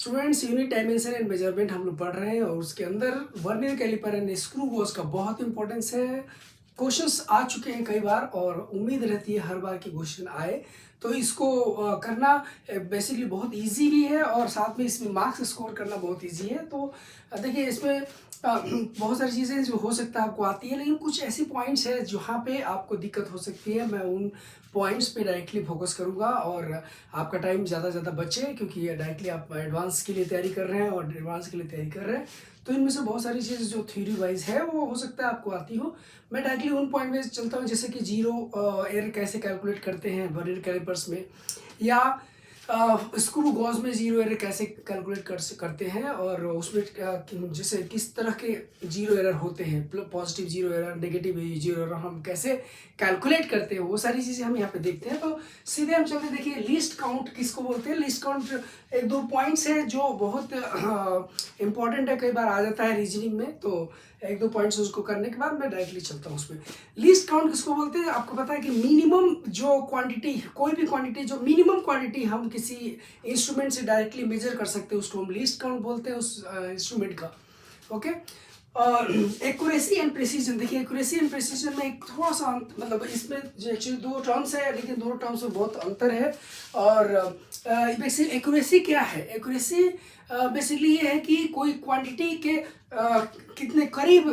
Students unit dimension and measurement हम लोग पढ़ रहे हैं और उसके अंदर vernier caliper and screw gauge का बहुत इंपॉर्टेंस है। क्वेश्चंस आ चुके हैं कई बार और उम्मीद रहती है हर बार के क्वेश्चन आए, तो इसको करना बेसिकली बहुत इजी भी है और साथ में इसमें मार्क्स स्कोर करना बहुत इजी है। तो देखिए इसमें बहुत सारी चीज़ें जो हो सकता है आपको आती है, लेकिन कुछ ऐसी पॉइंट्स है जहाँ पे आपको दिक्कत हो सकती है। मैं उन पॉइंट्स पे डायरेक्टली फोकस करूँगा और आपका टाइम ज़्यादा से ज़्यादा बचे, क्योंकि ये डायरेक्टली आप एडवांस के लिए तैयारी कर रहे हैं और एडवांस के लिए तैयारी कर रहे हैं, तो इनमें से बहुत सारी चीज़ जो थ्योरी वाइज है वो हो सकता है आपको आती हो। मैं डायरेक्टली उन पॉइंट में चलता हूँ, जैसे कि जीरो एरर कैसे कैलकुलेट करते हैं वर्नियर कैलिपर्स में, या स्क्रू गॉज में जीरो एरर कैसे कैलकुलेट करते हैं, और उसमें जैसे किस तरह के जीरो एरर होते हैं, positive zero error, negative zero error हम कैसे कैलकुलेट करते हैं, वो सारी चीज़ें हम यहाँ पे देखते हैं। तो सीधे हम चलते देखिए, लिस्ट काउंट किसको बोलते हैं। लिस्ट काउंट एक दो पॉइंट्स है जो बहुत इंपॉर्टेंट है, कई बार आ जाता है रीजनिंग में, तो एक दो पॉइंट्स उसको करने के बाद मैं डायरेक्टली चलता हूँ उसमें। लिस्ट काउंट किसको बोलते हैं, आपको पता है कि मिनिमम जो क्वांटिटी, कोई भी क्वांटिटी जो मिनिमम क्वांटिटी हम किसी इंस्ट्रूमेंट से डायरेक्टली मेजर कर सकते हैं उसको हम लिस्ट काउंट बोलते हैं, उस इंस्ट्रूमेंट का। ओके, और एक्यूरेसी एंड प्रिसीजन, देखिए एक्यूरेसी एंड प्रिसीजन में एक थोड़ा सा मतलब इसमें जो एक्चुअली दो टर्म्स है, लेकिन दोनों टर्म्स में बहुत अंतर है। और बेसिकली एक्यूरेसी क्या है, एक्यूरेसी बेसिकली ये है कि कोई क्वांटिटी के कितने करीब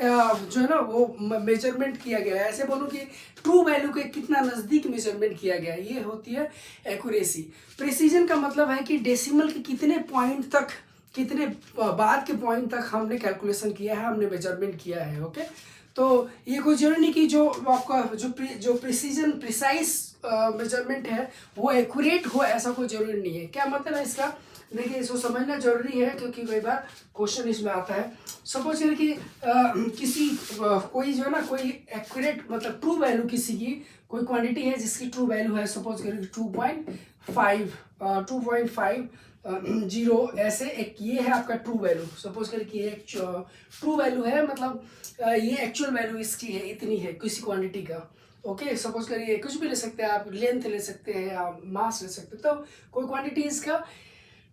जो है ना वो मेजरमेंट किया गया है, ऐसे बोलो कि ट्रू वैल्यू के कितना नज़दीक मेजरमेंट किया गया है, ये होती है एक्यूरेसी। प्रिसीजन का मतलब है कि डेसिमल के कितने पॉइंट तक, कितने बाद के पॉइंट तक हमने कैलकुलेशन किया है, हमने मेजरमेंट किया है। ओके, तो ये कोई जरूरी नहीं कि जो आपका जो प्रिसीजन प्रिसाइज मेजरमेंट है वो एक्यूरेट हो, ऐसा कोई जरूरी नहीं है। क्या मतलब है इसका, देखिए इसको समझना जरूरी है क्योंकि कई बार क्वेश्चन इसमें आता है। सपोज करें कि किसी कोई जो है ना कोई एक्यूरेट मतलब ट्रू वैल्यू किसी की कोई क्वांटिटी है जिसकी ट्रू वैल्यू है, सपोज करें 2.5 जीरो, ऐसे एक ये है आपका ट्रू वैल्यू। सपोज करें कि एक ट्रू वैल्यू है, मतलब ये एक्चुअल वैल्यू इसकी है, इतनी है किसी क्वांटिटी का। ओके, सपोज करिए कुछ भी ले सकते हैं आप, लेंथ ले सकते हैं या मास ले सकते हैं, तो कोई क्वांटिटी इसका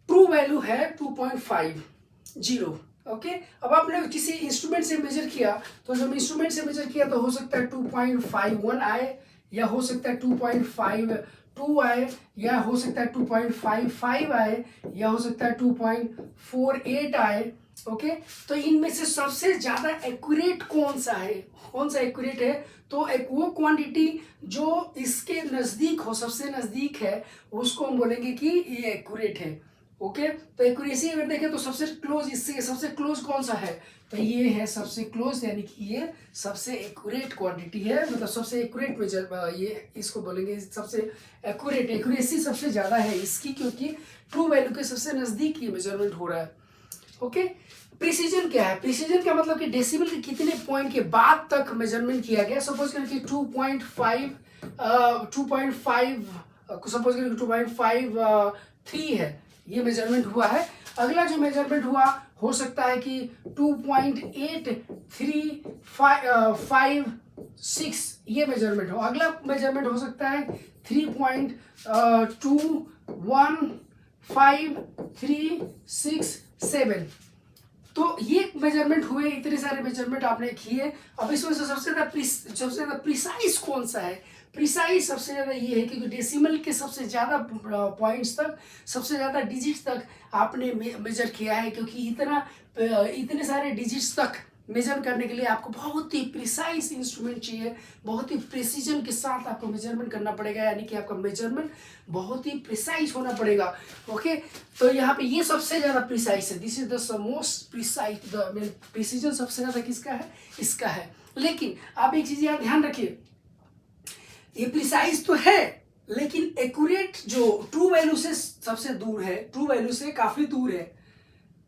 ट्रू वैल्यू है 2.50। ओके, अब आपने किसी इंस्ट्रूमेंट से मेजर किया, तो जब इंस्ट्रूमेंट से मेजर किया तो हो सकता है 2.51 आए, या हो सकता है 2.52 आए, या हो सकता है 2.55 आए, या हो सकता है 2.48 आए। ओके, तो इनमें से सबसे ज़्यादा एक्यूरेट कौन सा है, कौन सा एक्यूरेट है, तो एक वो क्वांटिटी जो इसके नज़दीक हो, सबसे नज़दीक है, उसको हम बोलेंगे कि ये एक्यूरेट है। ओके, तो एक्यूरेसी अगर देखें तो सबसे क्लोज, इससे सबसे क्लोज कौन सा है, तो ये है सबसे क्लोज, यानी कि ये सबसे एक्यूरेट क्वांटिटी है, मतलब सबसे एक्यूरेट मेजर, ये इसको बोलेंगे सबसे एक्यूरेट, एक्यूरेसी सबसे ज़्यादा है इसकी, क्योंकि ट्रू वैल्यू के सबसे नज़दीक ये मेजरमेंट हो रहा है। ओके, प्रिसीजन क्या है, प्रिसीजन का मतलब कि डेसिमल के कितने पॉइंट के बाद तक मेजरमेंट किया गया। सपोज करें कि 2.5 सपोज करें 2.53 है, ये मेजरमेंट हुआ है। अगला जो मेजरमेंट हुआ हो सकता है कि 2.8356 ये मेजरमेंट हो। अगला मेजरमेंट हो सकता है 3.21536 तो ये मेजरमेंट हुए, इतने सारे मेजरमेंट आपने किए। अब इसमें से सबसे ज़्यादा प्रिसाइज कौन सा है, प्रिसाइज सबसे ज़्यादा ये है कि डेसिमल के सबसे ज़्यादा पॉइंट्स तक, सबसे ज़्यादा डिजिट्स तक आपने मेजर किया है, क्योंकि इतने सारे डिजिट्स तक मेजर करने के लिए आपको बहुत ही प्रिसाइज इंस्ट्रूमेंट चाहिए, बहुत ही प्रिसीजन के साथ आपको मेजरमेंट करना पड़ेगा, यानी कि आपका मेजरमेंट बहुत ही प्रिसाइज होना पड़ेगा। ओके, तो यहाँ पे ये सबसे ज़्यादा प्रिसाइज है, this is the most precise, the precision सबसे ज़्यादा किसका है, इसका है। लेकिन आप एक चीज़ यहाँ ध्यान रखिए, ये प्रिसाइज तो है, लेकिन एक्यूरेट जो ट्रू वैल्यू से सबसे दूर है, ट्रू वैल्यू से काफ़ी दूर है।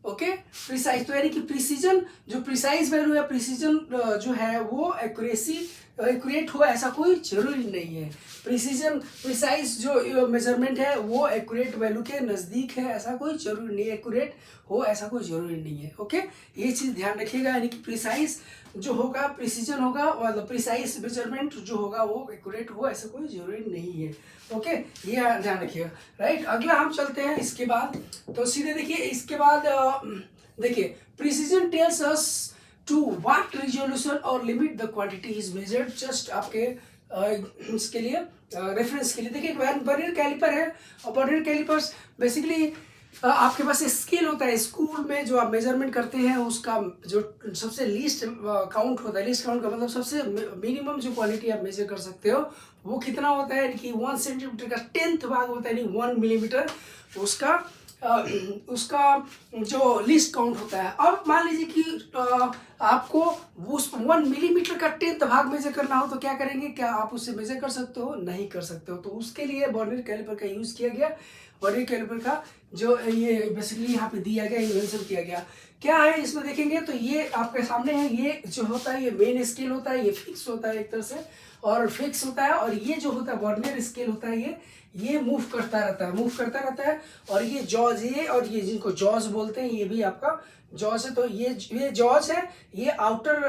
ओके, प्रिसाइज तो यानी कि प्रिसीजन, जो प्रिसाइज वैल्यू है, प्रिसीजन जो है वो एक्यूरेसी एक्यूरेट हो ऐसा कोई जरूरी नहीं है। प्रिसाइज जो मेजरमेंट है वो एक्यूरेट वैल्यू के नज़दीक है ऐसा कोई जरूरी नहीं है, एक्यूरेट हो ऐसा कोई जरूरी नहीं है। ओके, ये चीज़ ध्यान रखिएगा, यानी कि प्रिसाइज जो होगा प्रिसीजन होगा और प्रिसाइज मेजरमेंट जो होगा वो एक्यूरेट हो ऐसा कोई जरूरी नहीं है। ओके, ये ध्यान रखिएगा। राइट, अगला हम चलते हैं इसके बाद। तो सीधे देखिए इसके बाद देखिए precision tells us to what resolution और limit the quantity is measured. Just आपके इसके लिए रेफरेंस के लिए देखिए वर्नियर कैलिपर है, और वर्नियर कैलिपर्स बेसिकली आपके पास स्केल होता है। स्कूल में जो आप मेजरमेंट करते हैं उसका जो सबसे लीस्ट काउंट होता है, लीस्ट काउंट का मतलब सबसे मिनिमम जो क्वालिटी आप मेजर कर सकते हो वो कितना होता है कि 1 सेंटीमीटर का 10th भाग होता है, यानी 1 मिलीमीटर उसका जो लीस्ट काउंट होता है। अब मान लीजिए कि आपको उस 1 मिलीमीटर का 10th भाग मेजर करना हो तो क्या करेंगे, क्या आप उससे मेजर कर सकते हो? नहीं कर सकते हो। तो उसके लिए वर्नियर कैलिपर का यूज़ किया गया। वर्नियर कैलिपर का जो ये बेसिकली यहाँ पे दिया गया, इन्वेंशन किया गया। क्या है इसमें देखेंगे तो ये आपके सामने है, ये जो होता है ये मेन स्केल होता है, ये फिक्स होता है एक तरह से और फिक्स होता है, और ये जो होता है वर्नियर स्केल होता है ये मूव करता रहता है। और ये जॉज, ये और ये जिनको जॉज बोलते हैं ये भी आपका जॉज है। तो ये जॉज है, ये आउटर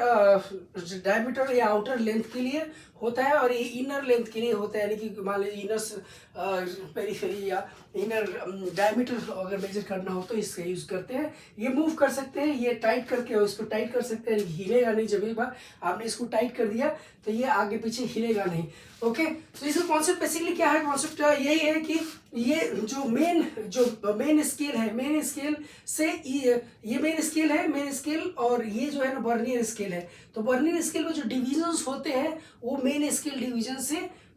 डायमीटर या आउटर लेंथ के लिए होता है और ये इनर लेंथ के लिए होता है, यानी कि मान लीजिए इनर पेरिफेरी या इनर डायमीटर अगर मेजर करना हो तो इसका यूज़ करते हैं। ये मूव कर सकते हैं, ये टाइट करके और इसको टाइट कर सकते हैं, हिलेगा नहीं। जब एक बार आपने इसको टाइट कर दिया तो ये आगे पीछे हिलेगा नहीं। ओके, तो इसका कॉन्सेप्ट बेसिकली क्या है? कॉन्सेप्ट यही है कि ये जो मेन स्केल है, मेन स्केल से ये मेन स्केल है, मेन स्केल और ये जो है ना वर्नियर स्केल है। तो वर्नियर स्केल में जो डिविजन्स होते हैं वो मेन स्केल डिवीजन से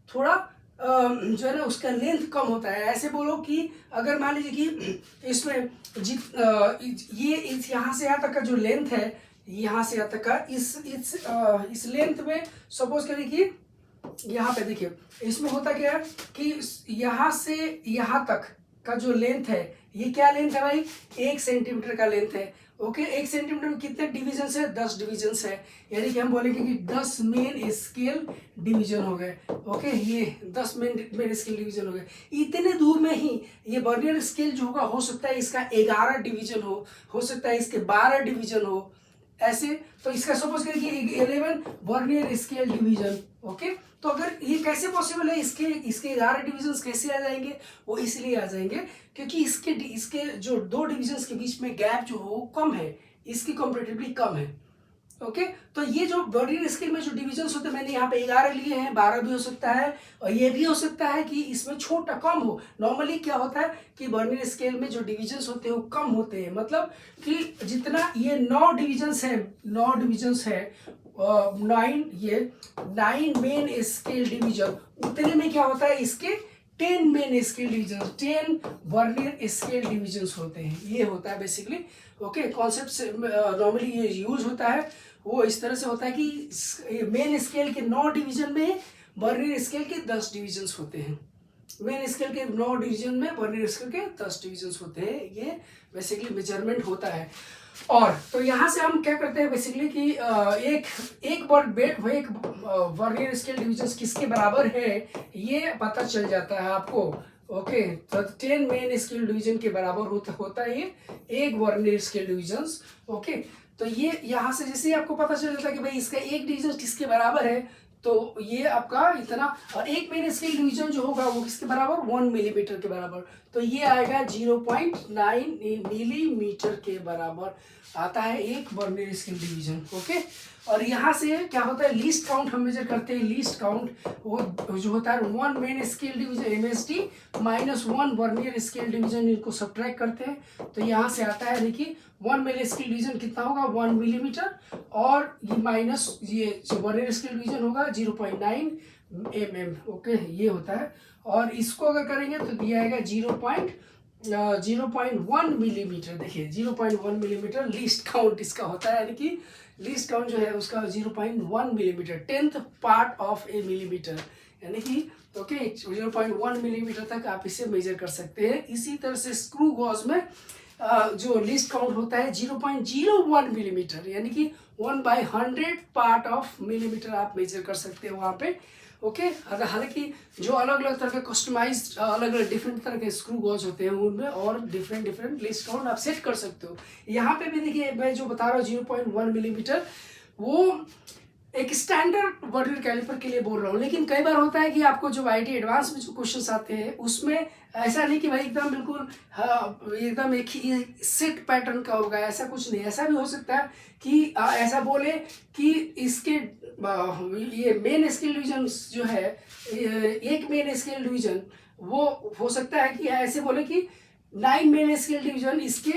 थोड़ा जो है ना उसका लेंथ कम होता है। ऐसे बोलो कि अगर मान लीजिए कि इसमें ये यहाँ से यहाँ तक का जो लेंथ है, यहाँ से यहाँ तक का इस लेंथ में सपोज करिए कि यहाँ पे देखिए इसमें होता क्या है कि यहाँ से यहाँ तक का जो लेंथ है ये क्या लेंथ है भाई? 1 सेंटीमीटर का लेंथ है। ओके, 1 सेंटीमीटर में कितने डिविजन्स है? 10 डिविजन्स है, यानी कि हम बोलेंगे कि 10 मेन स्केल डिवीजन हो गए। ओके, ये 10 मेन स्केल डिवीजन हो गए। इतने दूर में ही ये वर्नियर स्केल जो होगा हो सकता है इसका 11 डिवीजन हो सकता है इसके 12 डिवीजन हो ऐसे। तो इसका सपोज करिए कि 11 वर्नियर स्केल डिवीजन। ओके, तो अगर ये कैसे पॉसिबल है, इसके 11 डिविजन्स कैसे आ जाएंगे? वो इसलिए आ जाएंगे क्योंकि इसके जो 2 डिविजन्स के बीच में गैप जो हो कम है, इसकी कंपैरेटिवली कम है। ओके, तो ये जो वर्नियर स्केल में जो डिविजन्स होते हैं मैंने यहाँ पे 11 लिए हैं, 12 भी हो सकता है और ये भी हो सकता है कि इसमें छोटा कम हो। नॉर्मली क्या होता है कि वर्नियर स्केल में जो डिविजन्स होते हैं वो कम होते हैं, मतलब कि जितना ये 9 डिविजन्स है 9 मेन स्केल डिवीजन, उतने में क्या होता है इसके 10 main scale division, 10 vernier scale divisions होते हैं। ये होता है बेसिकली। ओके, कॉन्सेप्ट नॉर्मली ये यूज होता है वो इस तरह से होता है कि मेन स्केल के 9 डिवीजन में वर्नियर स्केल के 10 डिविजन्स होते हैं। मेन स्केल के 9 डिवीजन में वर्नियर स्केल के 10 डिविजन्स होते हैं। ये बेसिकली मेजरमेंट होता है। और तो यहाँ से हम क्या करते हैं बेसिकली कि एक वर्नियर स्केल डिविजन किसके बराबर है ये पता चल जाता है आपको। ओके, तो 10 मेन स्केल डिवीजन के बराबर होता है ये एक वर्नियर स्केल डिविजन। ओके, तो ये यहाँ से जैसे ही आपको पता चल जाता है कि भाई इसका एक डिवीजन किसके बराबर है, तो ये आपका इतना, और एक मेन स्केल डिवीजन जो होगा वो किसके बराबर? 1 मिलीमीटर के बराबर। तो ये आएगा 0.9 मिलीमीटर के बराबर आता है एक वर्नियर स्केल डिवीजन। ओके, और यहाँ से क्या होता है लीस्ट काउंट हम मेजर करते हैं। लीस्ट काउंट वो जो होता है 1 main scale division MSD minus 1 vernier scale division, इनको सब्ट्रैक्ट करते हैं तो यहाँ से आता है देखिए 1 मेन स्केल डिवीजन कितना होगा? 1 मिलीमीटर, और ये माइनस ये वर्नियर स्केल डिवीजन होगा 0.9 mm। ओके, ये होता है, और इसको अगर करेंगे तो दिया जाएगा 0.1 मिलीमीटर। देखिए 0.1 मिलीमीटर लीस्ट काउंट इसका होता है, यानी कि लीस्ट काउंट जो है उसका 0.1 millimetre, 10th part of A millimetre, यानी कि ओके 0.1 मिलीमीटर तक आप इसे मेजर कर सकते हैं। इसी तरह से स्क्रू गॉज में जो लीस्ट काउंट होता है 0.01 मिलीमीटर, यानी कि 1/100 पार्ट ऑफ मिलीमीटर आप मेजर कर सकते हो वहाँ पे। ओके, हालांकि जो अलग अलग तरह के कस्टमाइज अलग अलग डिफरेंट तरह के स्क्रू गॉज होते हैं उनमें और डिफरेंट डिफरेंट लीस्ट काउंट आप सेट कर सकते हो। यहाँ पे भी देखिए मैं जो बता रहा हूँ 0.1 मिलीमीटर, वो एक स्टैंडर्ड वर्नियर कैलिपर के लिए बोल रहा हूँ। लेकिन कई बार होता है कि आपको जो आईटी एडवांस में जो क्वेश्चंस आते हैं उसमें ऐसा नहीं कि भाई एकदम बिल्कुल एकदम एक ही सेट पैटर्न का होगा, ऐसा कुछ नहीं। ऐसा भी हो सकता है कि ऐसा बोले कि इसके ये मेन स्केल डिवीजन जो है, एक मेन स्केल डिवीजन वो हो सकता है कि ऐसे बोले कि 9 मेन स्केल डिवीजन इसके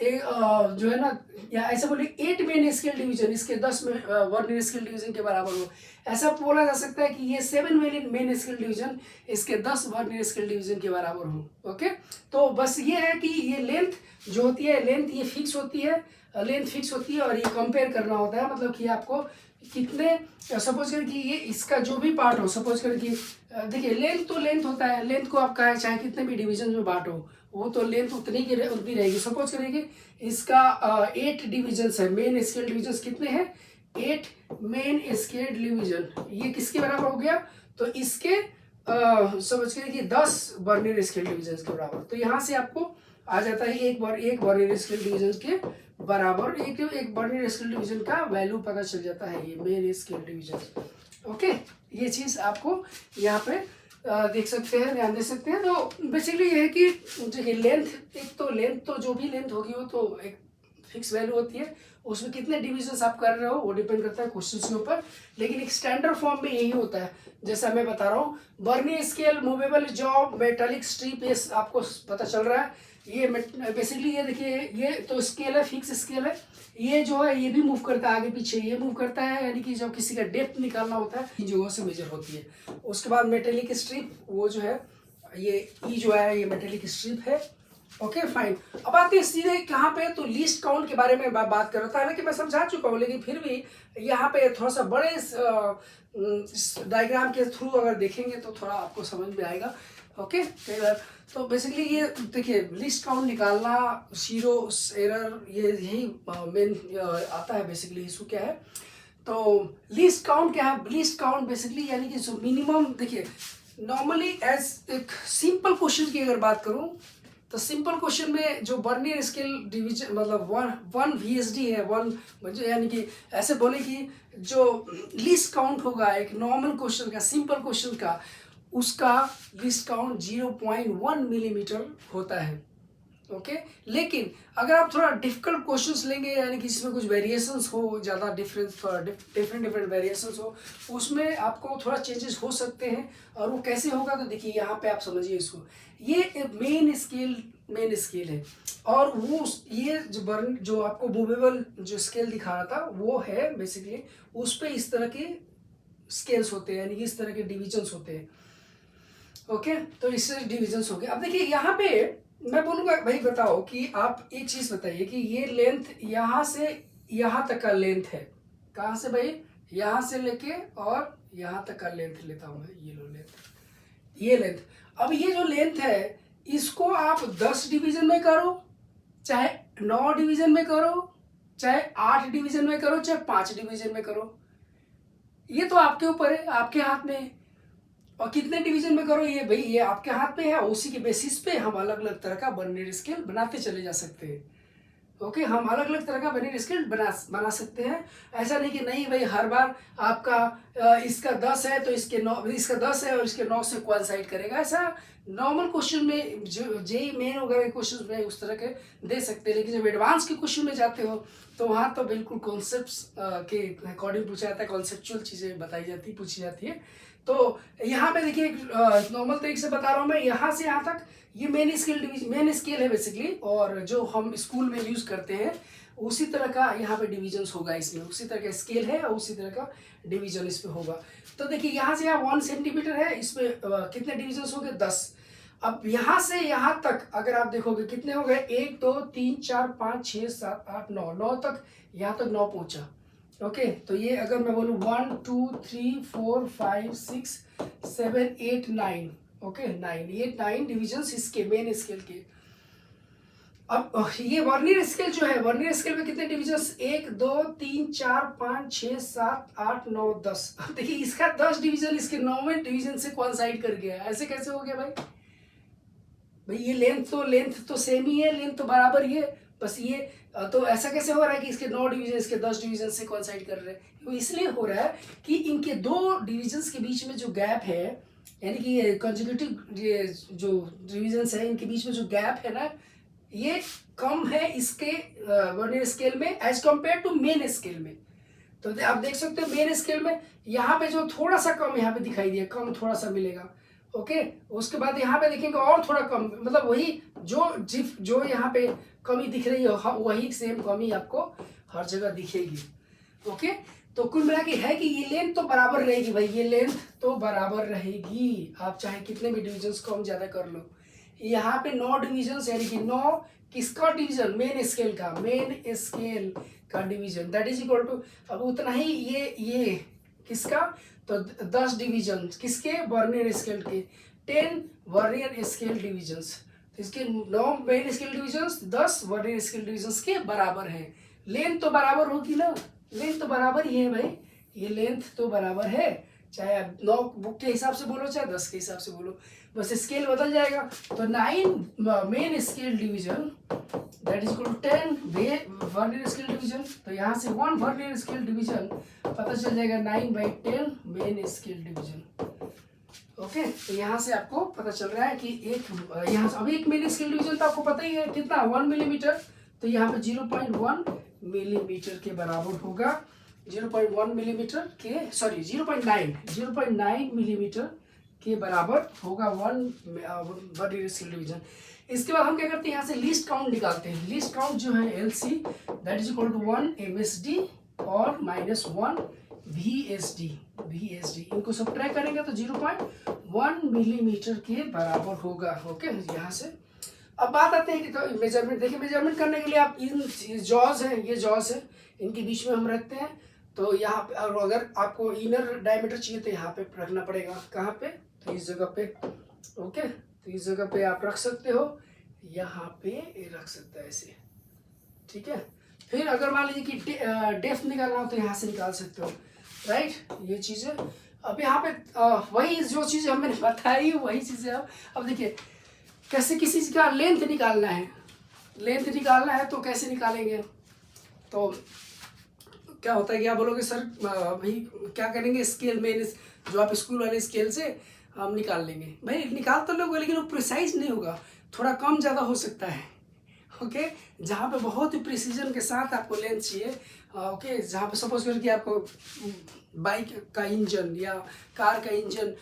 जो है ना, या ऐसे बोले 8 मेन स्केल डिवीजन इसके 10 वर्नियर स्केल डिवीजन के बराबर हो। ऐसा बोला जा सकता है कि ये 7 मेन स्केल डिवीजन इसके 10 वर्नियर स्केल डिवीजन के बराबर हो। ओके, तो बस ये है कि ये लेंथ जो होती है, लेंथ ये फिक्स होती है, लेंथ फिक्स होती है और ये कंपेयर करना होता है। मतलब कि आपको कितने, सपोज करें कि ये इसका जो भी पार्ट हो, सपोज करें कि देखिए लेंथ तो लेंथ होता है, लेंथ को आप कहें चाहे कितने भी डिवीजन में बांटो वो तो लेंथ उतनी रहेगी। सपोज करें कि इसका 8 डिविजन है, मेन स्केल डिविजन कितने हैं, 8 मेन स्केल डिवीजन, ये किसके बराबर हो गया, तो इसके समझ करें कि 10 वर्नियर स्केल डिवीजन के बराबर। तो यहाँ से आपको आ जाता है एक वर्नियर स्केल डिवीजन के बराबर एक वर्नियर स्केल डिवीजन का वैल्यू पता चल जाता है, ये मेन स्केल डिवीजन। ओके, ये चीज़ आपको यहाँ पे देख सकते हैं, ध्यान दे सकते हैं। तो बेसिकली ये है कि देखिए लेंथ, एक तो लेंथ तो जो भी लेंथ होगी वो तो एक फिक्स वैल्यू होती है, उसमें कितने डिविजन्स आप कर रहे हो वो डिपेंड करता है क्वेश्चन के ऊपर। लेकिन एक स्टैंडर्ड फॉर्म में यही होता है, जैसा मैं बता रहा हूँ। Vernier scale, movable job, metallic strip, ये आपको पता चल रहा है। ये बेसिकली ये देखिए, ये तो स्केल है, फिक्स स्केल है। ये जो है ये भी मूव करता है आगे पीछे, ये मूव करता है, यानी कि जब किसी का डेप्थ निकालना होता है इन जगहों से मेजर होती है। उसके बाद मेटेलिक स्ट्रिप, वो जो है ये ई जो है ये मेटेलिक स्ट्रिप है। ओके फाइन, अब आते हैं सीधे कहाँ पे, तो लीस्ट काउंट के बारे में बात कर रहा था। हालांकि मैं समझा चुका हूँ, लेकिन फिर भी यहाँ पे थोड़ा सा बड़े डायग्राम के थ्रू अगर देखेंगे तो थोड़ा आपको समझ में आएगा। ओके, तो बेसिकली ये देखिए लिस्ट काउंट निकालना, जीरो एरर, ये यही मेन आता है बेसिकली। इशू क्या है, तो लिस्ट काउंट क्या है, लिस्ट काउंट बेसिकली यानी कि जो मिनिमम, देखिए नॉर्मली एज एक सिंपल क्वेश्चन की अगर बात करूं तो सिंपल क्वेश्चन में जो वर्नियर स्केल डिवीजन मतलब वन VSD है, वन म्हणजे यानी कि ऐसे बोले कि जो लिस्ट काउंट होगा एक नॉर्मल क्वेश्चन का, सिंपल क्वेश्चन का, उसका लिस्ट काउंट 0.1 मिलीमीटर होता है। ओके, लेकिन अगर आप थोड़ा डिफिकल्ट क्वेश्चंस लेंगे, यानी कि जिसमें कुछ वेरिएशंस हो, ज़्यादा डिफरेंट वेरिएशंस हो, उसमें आपको थोड़ा चेंजेस हो सकते हैं। और वो कैसे होगा, तो देखिए यहाँ पे आप समझिए इसको, ये मेन स्केल है, और वो ये जो आपको मूवेबल जो स्केल दिखा रहा था वो है बेसिकली, उस पर इस तरह के स्केल्स होते हैं, यानी कि इस तरह के डिविजन्स होते हैं। ओके, तो इससे डिविजन्स हो गए। अब देखिए यहाँ पे मैं बोलूँगा भाई बताओ कि आप एक चीज़ बताइए कि ये लेंथ यहाँ से यहाँ तक का लेंथ है, कहाँ से भाई, यहाँ से लेके और यहाँ तक का लेंथ लेता हूँ मैं, ये लो लेंथ, ये लेंथ। अब ये जो लेंथ है इसको आप 10 डिवीजन में करो, चाहे 9 डिवीजन में करो, चाहे 8 डिवीजन में करो, चाहे 5 डिवीजन में करो, ये तो आपके ऊपर है, आपके हाथ में है। और कितने डिवीजन में करो ये भाई ये आपके हाथ में है, उसी के बेसिस पे हम अलग अलग तरह का वर्नियर स्केल बनाते चले जा सकते हैं। ओके, हम अलग अलग तरह का वर्नियर स्केल बना सकते हैं। ऐसा नहीं कि नहीं भाई हर बार आपका इसका 10 है तो इसके 9, इसका 10 है और इसके 9 से कोइंसाइड करेगा, ऐसा नॉर्मल क्वेश्चन में जो जेई मेन वगैरह क्वेश्चन में उस तरह के दे सकते हैं। लेकिन जब एडवांस के क्वेश्चन में जाते हो तो वहाँ तो बिल्कुल कॉन्सेप्ट्स के अकॉर्डिंग पूछा जाता है, कॉन्सेप्चुअल चीज़ें बताई जाती है, पूछी जाती है। तो यहाँ पे देखिए नॉर्मल तरीके से बता रहा हूँ मैं, यहाँ से यहाँ तक ये मेन स्केल है बेसिकली, और जो हम स्कूल में यूज़ करते हैं उसी तरह का यहाँ पे डिविजन्स होगा, इसमें उसी तरह का स्केल है और उसी तरह का डिवीजन इसमें होगा। तो देखिए यहाँ से यहाँ 1 सेंटीमीटर है, इसमें कितने डिविजन्स हो गए, 10। अब यहाँ से यहाँ तक अगर आप देखोगे कितने हो गए, 1 2 3 4 5 6 7 8 9 तक, यहाँ तक 9 पहुँचा। ओके, तो ये अगर मैं बोलूँ 1 2 3 4 5 6 7 8 9, ओके 9, ये 9 डिविजन्स इसके मेन स्केल के। अब ये वर्नियर स्केल जो है, वर्नियर स्केल में कितने डिविजन्स, 1 2 3 4 5 6 7 8 9 10। अब देखिए इसका 10 डिवीजन इसके 9वें डिवीजन से कोइंसाइड कर गया। ऐसे कैसे हो गया भाई? भाई ये लेंथ तो सेम ही है, लेंथ तो बराबर ही है, बस ये तो ऐसा कैसे हो रहा है कि इसके 9 डिवीजन इसके 10 डिवीजन से कोइंसाइड कर रहे हैं? वो इसलिए हो रहा है कि इनके दो डिविजन्स के बीच में जो गैप है, यानी कि ये कंसेक्यूटिव जो डिविजन्स है इनके बीच में जो गैप है ना, ये कम है इसके वर्नियर स्केल में as compare to main scale में। तो आप देख सकते हो मेन स्केल में यहाँ पे जो थोड़ा सा कम यहाँ पे दिखाई दिया, कम थोड़ा सा मिलेगा। ओके, उसके बाद यहाँ पे देखेंगे और थोड़ा कम, मतलब वही जो यहाँ पे कमी दिख रही है वही सेम कमी आपको हर जगह दिखेगी। ओके, तो कुल मिला के है कि ये लेंथ तो बराबर रहेगी भाई, ये लेंथ तो बराबर रहेगी, आप चाहे कितने भी डिविजन्स कम ज्यादा कर लो। यहाँ पे 9 डिविजन्स, यानी कि 9 किसका डिवीजन, मेन स्केल का division, that is equal to, अब उतना ही ये किसका, तो 10 डिवीजन किसके, वर्नियर स्केल के, 10 वर्नियर स्केल डिविजन्स। तो इसके 9 main scale divisions 10 vernier scale divisions के बराबर है। लेंथ तो बराबर होगी ना, लेंथ तो बराबर ही है भाई, ये लेंथ तो बराबर है, चाहे आप 9 बुक के हिसाब से बोलो चाहे 10 के हिसाब से बोलो, बस स्केल बदल जाएगा। तो 9 main scale division that is equal to 10 vernier scale division. तो यहाँ से 1 वर्नियर स्केल डिवीजन पता चल जाएगा 9/10 मेन स्केल डिवीजन। ओके, तो यहाँ से आपको पता चल रहा है कि एक यहाँ से अभी एक मेन स्केल डिवीजन तो आपको पता ही है कितना, 1 मिलीमीटर, तो यहाँ पे 0.1 मिलीमीटर के बराबर होगा, 0.1 मिलीमीटर के, सॉरी 0.9 मिलीमीटर के बराबर होगा 1 वर्नियर स्केल डिवीजन। इसके बाद हम क्या करते हैं, यहाँ से लीस्ट काउंट निकालते हैं। लीस्ट काउंट जो है LC that is equal to 1 MSD और -1 VSD। इनको सब्ट्रैक्ट करेंगे तो 0.1 मिलीमीटर के बराबर होगा। ओके, यहाँ से अब बात आते हैं कि तो मेजरमेंट, देखिए मेजरमेंट करने के लिए आप इन जॉज हैं, ये जॉज है, इनके बीच में हम रखते हैं। तो यहाँ पे, और अगर आपको इनर डायमीटर चाहिए तो यहाँ पे रखना पड़ेगा, कहाँ पे, तो इस जगह पे। ओके, तो इस जगह पे आप रख सकते हो, यहाँ पे रख सकते हैं ऐसे, ठीक है। फिर अगर मान लीजिए कि डेप्थ निकालना हो तो यहाँ से निकाल सकते हो, राइट, ये चीज़ें। अब यहाँ पे वही जो चीज़ हमने बताई वही चीज़ें। अब देखिए कैसे किसी चीज़ का लेंथ निकालना है, तो कैसे निकालेंगे, तो क्या होता है कि आप बोलोगे सर भाई क्या करेंगे, स्केल में जो आप स्कूल वाले स्केल से हम निकाल लेंगे। भाई निकाल तो लोगे लेकिन वो प्रिसाइज नहीं होगा, थोड़ा कम ज़्यादा हो सकता है। ओके, जहाँ पे बहुत ही प्रिसीजन के साथ आपको लेंथ चाहिए, ओके, जहाँ पे सपोज करके आपको बाइक का इंजन या कार का इंजन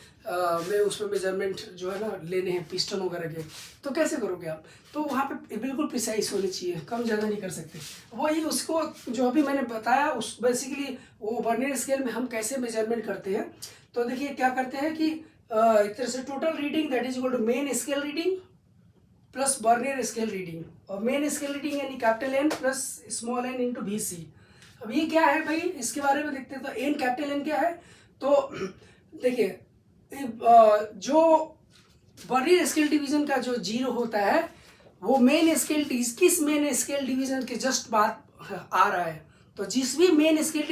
में उसमें मेजरमेंट जो है ना लेने हैं, पिस्टन वगैरह के, तो कैसे करोगे आप, तो वहाँ पे बिल्कुल प्रिसाइज होनी चाहिए, कम ज़्यादा नहीं कर सकते। वही उसको जो अभी मैंने बताया उस बेसिकली वो वर्नियर स्केल में हम कैसे मेजरमेंट करते हैं। तो देखिए क्या करते हैं कि एक तरह से total reading that is equal to main scale reading plus vernier scale reading, और मेन स्केल रीडिंग यानी capital N plus small n into VC। अब ये क्या है भाई, इसके बारे में देखते हैं। तो N कैपिटल N क्या है, तो देखिए जो वर्नियर स्केल डिवीजन का जो 0 होता है वो मेन स्केल, किस मेन स्केल डिवीजन के जस्ट बाद आ रहा है, तो जिस भी मेन स्केल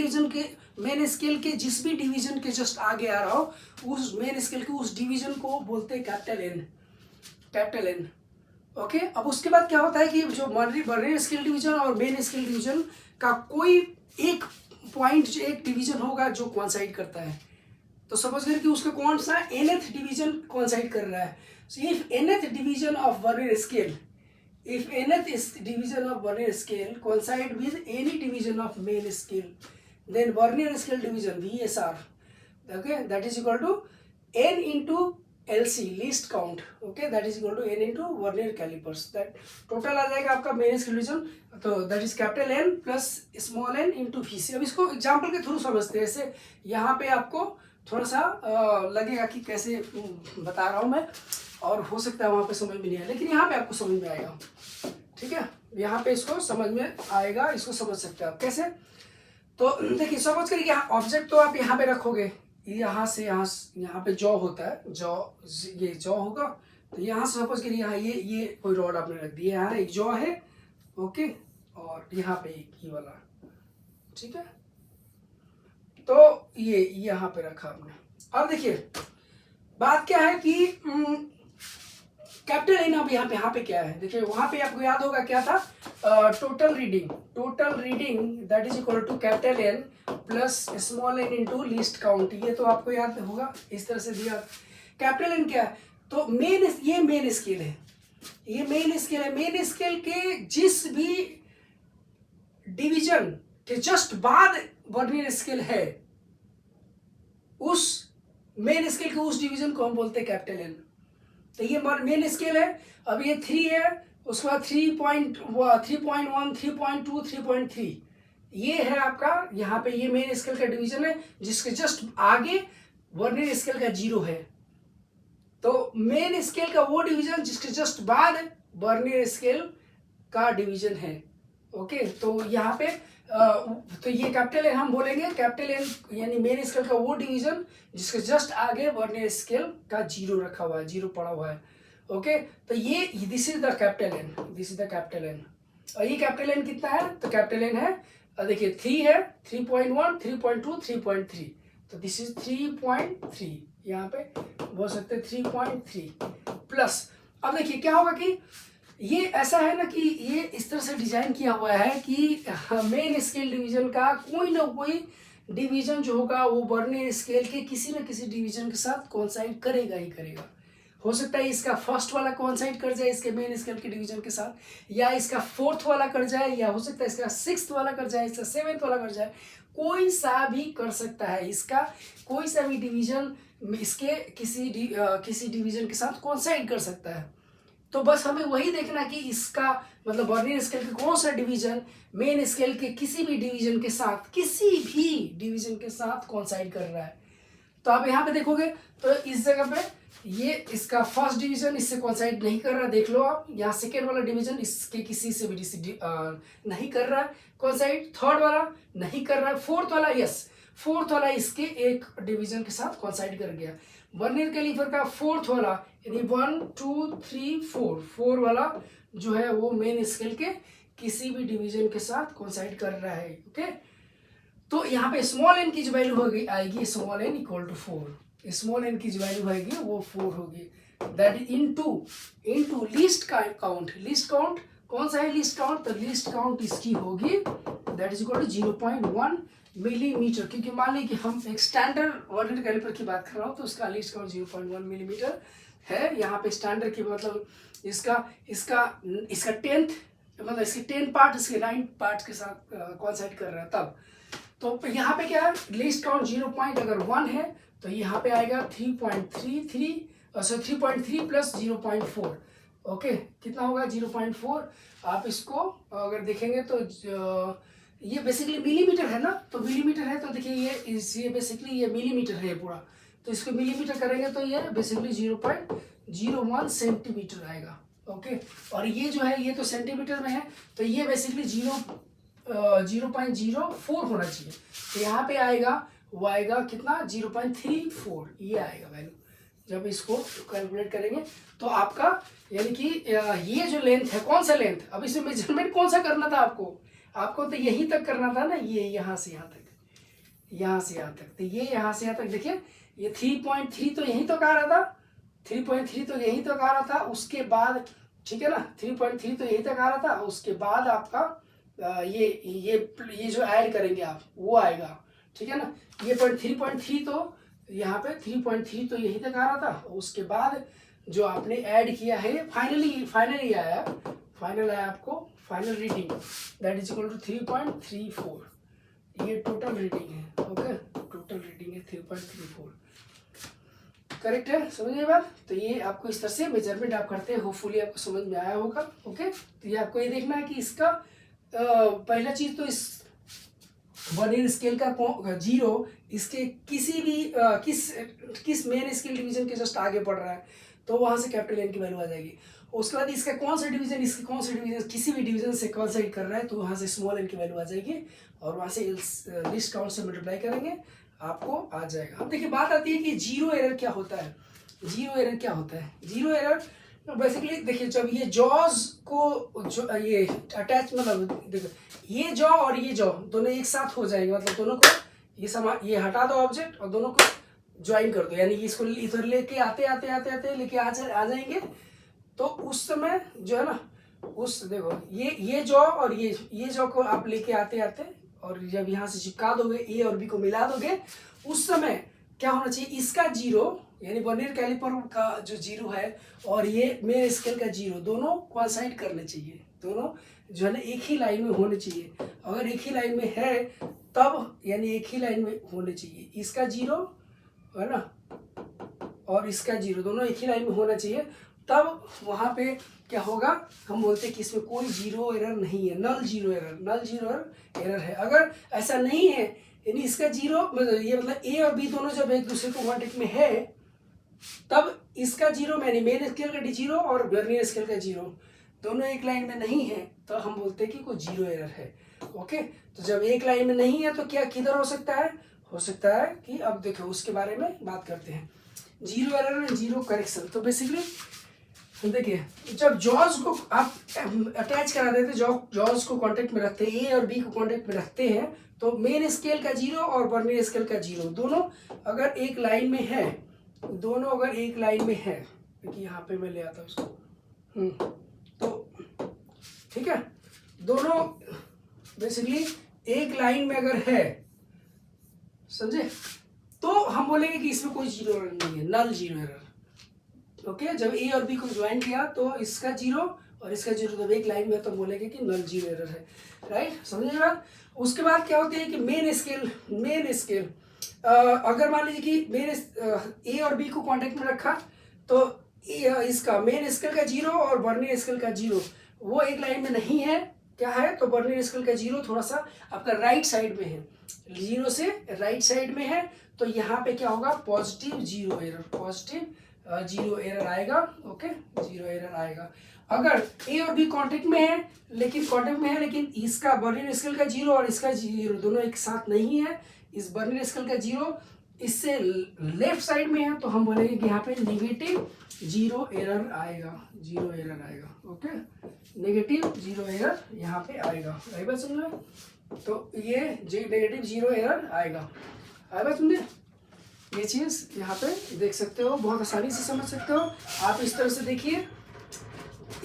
के जिस भी डिवीजन के जस्ट आगे आ रहा हो उस मेन स्केल के उस डिवीजन को बोलते हैं कैपिटल N। ओके, अब उसके बाद क्या होता है कि जो वर्नियर स्केल डिवीजन और मेन स्केल डिवीजन का कोई एक पॉइंट, एक डिवीजन होगा जो कोइंसाइड करता है। तो सपोज करिए कि उसका कौन सा nth डिवीजन कोइंसाइड कर रहा है। So if nth division of vernier scale coincide with any division of main scale, then vernier scale division VSR, okay, that is equal to n into LC least count, okay, that is equal to n into vernier calipers, that total आ जाएगा आपका main scale division, तो that is capital N plus small n into VC। अब इसको example के through समझते हैं, ऐसे यहाँ पे आपको थोड़ा सा लगेगा कि कैसे बता रहा हूँ मैं, और हो सकता है वहाँ पे समझ में नहीं आए, लेकिन यहाँ पे आपको समझ में आएगा, ठीक है, यहाँ पे इसको समझ में आएगा, इसको समझ सकते हैं आप कैसे। तो देखिए सपोज करिए यहाँ ऑब्जेक्ट तो आप यहाँ पे रखोगे, यहाँ से यहाँ पे जॉ होता है, ये जॉ होगा, तो यहाँ से सपोज करिए यहाँ ये कोई रॉड आपने रख दिया, यहाँ एक जॉ है ओके, और यहाँ पे ये वाला, ठीक है। तो ये यहाँ पे रखा हमने। अब देखिए बात क्या है कि कैपिटल एन, अब यहाँ पे क्या है, देखिए वहां पे आपको याद होगा क्या था, total reading that is equal to capital N plus small N into least count. ये तो आपको याद होगा, इस तरह से दिया। कैपिटल एन क्या है, तो ये मेन स्केल है, ये मेन स्केल है। मेन स्केल के जिस भी डिवीजन के जस्ट बाद वर्नियर स्केल है, उस मेन स्केल के उस डिवीजन को हम बोलते हैं कैपिटल एन। तो ये मेन स्केल है। अब ये 3 है, उसके बाद 3.1, 3.2, 3.3, ये है आपका यहाँ पे, ये मेन स्केल का डिवीजन है जिसके जस्ट आगे वर्नियर स्केल का 0 है। तो मेन स्केल का वो डिवीजन जिसके जस्ट बाद वर्नियर स्केल का डिवीजन है। ओके, तो यहाँ पे तो ये कैपिटल एन हम बोलेंगे, कैपिटल एन यानी मेन स्केल का वो डिवीजन जिसके जस्ट आगे वर्नियर स्केल का 0 रखा हुआ है, 0 पड़ा हुआ है। ओके, तो ये this is the capital N, this is the capital N. और ये कैपिटल एन कितना है, तो कैपिटल एन है देखिए 3 है, 3.1, 3.2, 3.3, तो दिस इज 3.3, यहाँ पे बोल सकते हैं 3.3 प्लस। अब देखिए क्या होगा कि ये ऐसा है ना कि ये इस तरह से डिजाइन किया हुआ है कि मेन स्केल डिवीजन का कोई ना कोई डिवीजन जो होगा वो वर्नियर स्केल के किसी न किसी डिवीजन के साथ कोइंसाइड करेगा ही करेगा। हो सकता है इसका फर्स्ट वाला कोइंसाइड कर जाए इसके मेन स्केल के डिवीजन के साथ, या इसका 4th वाला कर जाए, या हो सकता है इसका 6th वाला कर जाए, इसका 7th वाला कर जाए, कोई सा भी कर सकता है। इसका कोई सा भी डिवीजन इसके किसी डिवीजन के साथ कोइंसाइड कर सकता है। तो बस हमें वही देखना कि इसका मतलब वर्नियर स्केल के कौन सा डिवीजन मेन स्केल के किसी भी डिवीजन के साथ, किसी भी डिवीजन के साथ कोइंसाइड कर रहा है। तो आप यहाँ पे देखोगे तो इस जगह पे ये इसका फर्स्ट डिवीजन इससे कोइंसाइड नहीं कर रहा, देख लो आप। यहाँ सेकेंड वाला डिवीजन इसके किसी से भी नहीं कर रहा है कोइंसाइड, थर्ड वाला नहीं कर रहा है, फोर्थ वाला यस, फोर्थ वाला इसके एक डिवीजन के साथ कोइंसाइड कर गया। वर्नियर कैलिपर का 4th वाला यानी 1, 2, 3, 4 वाला जो है वो मेन स्केल के किसी भी डिवीजन के साथ कोइंसाइड कर रहा है। ओके, तो यहाँ पे स्मॉल एन की जो वैल्यू होगी आएगी small N equal to 4, small N की जो वैल्यू आएगी वो 4 होगी, that is into least count. Least count कौन सा है, लीस्ट काउंट, तो लीस्ट काउंट इसकी होगी that is equal to 0.1 millimetre, क्योंकि मान लीजिए कि हम एक स्टैंडर्ड वर्नियर कैलिपर की बात कर रहा हूँ तो उसका लीस्ट काउंट 0.1 मिलीमीटर है। यहाँ पे स्टैंडर्ड की मतलब इसका 10th मतलब इसके 10 पार्ट इसके 9 पार्ट के साथ कोइंसाइड कर रहा है तब। तो यहाँ पे क्या है, लीस्ट काउंट 0.1 है तो यहाँ पे आएगा 3.3 प्लस 0.4। ओके, कितना होगा 0.4। आप इसको अगर देखेंगे तो ये बेसिकली मिलीमीटर है ना, तो मिलीमीटर है तो देखिए ये बेसिकली ये मिलीमीटर है पूरा, तो इसको मिलीमीटर करेंगे तो ये बेसिकली 0.01 सेंटीमीटर आएगा। ओके, और ये जो है ये तो सेंटीमीटर में है तो ये बेसिकली 0.04 होना चाहिए, तो यहाँ पे आएगा वो आएगा कितना 0.34, ये आएगा वैल्यू जब इसको कैलकुलेट करेंगे। तो आपका यानी कि ये जो लेंथ है, कौन सा लेंथ, अब इसमें मेजरमेंट कौन सा करना था आपको तो यहीं तक करना था ना, ये यहाँ से यहाँ तक, यहाँ से यहाँ तक, तो ये यहाँ से यहाँ तक देखिए ये 3.3 तो यहीं तक आ रहा था, 3.3 तो यहीं तक आ रहा था, उसके बाद ठीक है ना 3.3 तो यहीं तक आ रहा था, उसके बाद आपका ये जो ऐड करेंगे आप वो आएगा, ठीक है ना। ये 3.3 तो यहाँ पे 3.3 तो यहीं तक आ रहा था, उसके बाद जो आपने ऐड किया है फाइनली आया, फाइनल आया आपको final reading that is equal to 3.34, ये टोटल रीडिंग है। ओके, टोटल रीडिंग है 3.34, करेक्ट है, समझ गए बात। तो ये आपको इस तरह से मेजरमेंट आप करते हैं, होपफुली आपको समझ में आया होगा। ओके, तो ये आपको ये देखना है कि इसका पहला चीज तो इस वर्नियर स्केल का 0 इसके किसी भी किस मेन स्केल डिवीजन के जस्ट आगे पड़ रहा है तो वहां से कैपिटल एन की वैल्यू आ जाएगी। उसके बाद इसका कौन सा डिवीजन किसी भी डिवीजन से कोइंसाइड कर रहा है तो वहां से स्मॉल एन की वैल्यू आ जाएगी, और वहां से लिस्ट काउंट से मल्टीप्लाई करेंगे आपको आ जाएगा। अब देखिए बात आती है कि जीरो एरर क्या होता है। जीरो एरर बेसिकली देखिए, जब ये जॉज को जो ये अटैच, मतलब देखो ये जॉ और ये जॉ दोनों एक साथ हो जाएंगे, मतलब दोनों को ये हटा दो ऑब्जेक्ट और दोनों को ज्वाइन कर दो, यानी कि इसको इधर लेके आते आते आते आते लेके आ जाएंगे। तो उस समय जो है ना, उस देखो ये जॉ और ये जॉ को आप लेके आते आते और जब यहाँ से चिपका दोगे, ए और बी को मिला दोगे, उस समय क्या होना चाहिए, इसका जीरो यानी वर्नियर कैलिपर का जो जीरो है और ये मेन स्केल का जीरो दोनों कोइंसाइड करने चाहिए, दोनों जो है ना एक ही लाइन में होने चाहिए। अगर एक ही लाइन में है तब, यानी एक ही लाइन में होने चाहिए, इसका जीरो है ना और इसका जीरो दोनों एक ही लाइन में होना चाहिए, तब वहाँ पे क्या होगा, हम बोलते हैं कि इसमें कोई जीरो एरर नहीं है, नल जीरो एरर है। अगर ऐसा नहीं है, यानी इसका जीरो ये मतलब ए और बी दोनों जब एक दूसरे को कांटेक्ट में है, तब इसका जीरो यानी मेन स्केल का जीरो और वर्नियर स्केल का जीरो दोनों एक लाइन में नहीं है, तो हम बोलते हैं कि कोई जीरो एरर है। ओके, तो जब एक लाइन में नहीं है तो क्या किधर हो सकता है, हो सकता है कि अब देखो उसके बारे में बात करते हैं, zero error and zero correction. तो बेसिकली देखिए, जब जॉज को आप अटैच करा देते, जॉज को कांटेक्ट में रखते हैं, ए और बी को कांटेक्ट में रखते हैं, तो मेन स्केल का जीरो और वर्नियर स्केल का जीरो दोनों अगर एक लाइन में है, दोनों अगर एक लाइन में है, देखिए यहाँ पे मैं ले आता हूँ उसको, तो ठीक है, दोनों बेसिकली एक लाइन में अगर है, समझे, तो हम बोलेंगे कि इसमें कोई जीरो एरर नहीं है, नल जीरो एरर। ओके, जब ए और बी को ज्वाइन किया तो इसका जीरो और इसका जीरो जब एक लाइन में, तो बोलेंगे कि नल जीरो एरर है, राइट, समझे बात। उसके बाद क्या होती है कि मेन स्केल अगर मान लीजिए कि मेन ए और बी को कांटेक्ट में रखा, तो इसका मेन स्केल का जीरो और वर्नियर स्केल का जीरो वो एक लाइन में नहीं है, क्या है, तो वर्नियर स्केल का जीरो थोड़ा सा आपका राइट साइड में है, जीरो से राइट साइड में है, तो यहाँ पे क्या होगा, पॉजिटिव जीरो एरर आएगा। ओके, जीरो एरर आएगा। अगर ए और बी कांटेक्ट में है, लेकिन इसका वर्नियर स्केल का जीरो और इसका जीरो दोनों एक साथ नहीं है, इस वर्नियर स्केल का जीरो इससे लेफ्ट साइड में है, तो हम बोलेंगे कि यहाँ पे नेगेटिव जीरो एरर आएगा। ओके, नेगेटिव जीरो एरर यहाँ पे आएगा, राइट बात समझ में। तो ये नेगेटिव जीरो एरर आएगा, आए बात समझे। ये चीज़ यहाँ पे देख सकते हो, बहुत आसानी से समझ सकते हो आप। इस तरह से देखिए,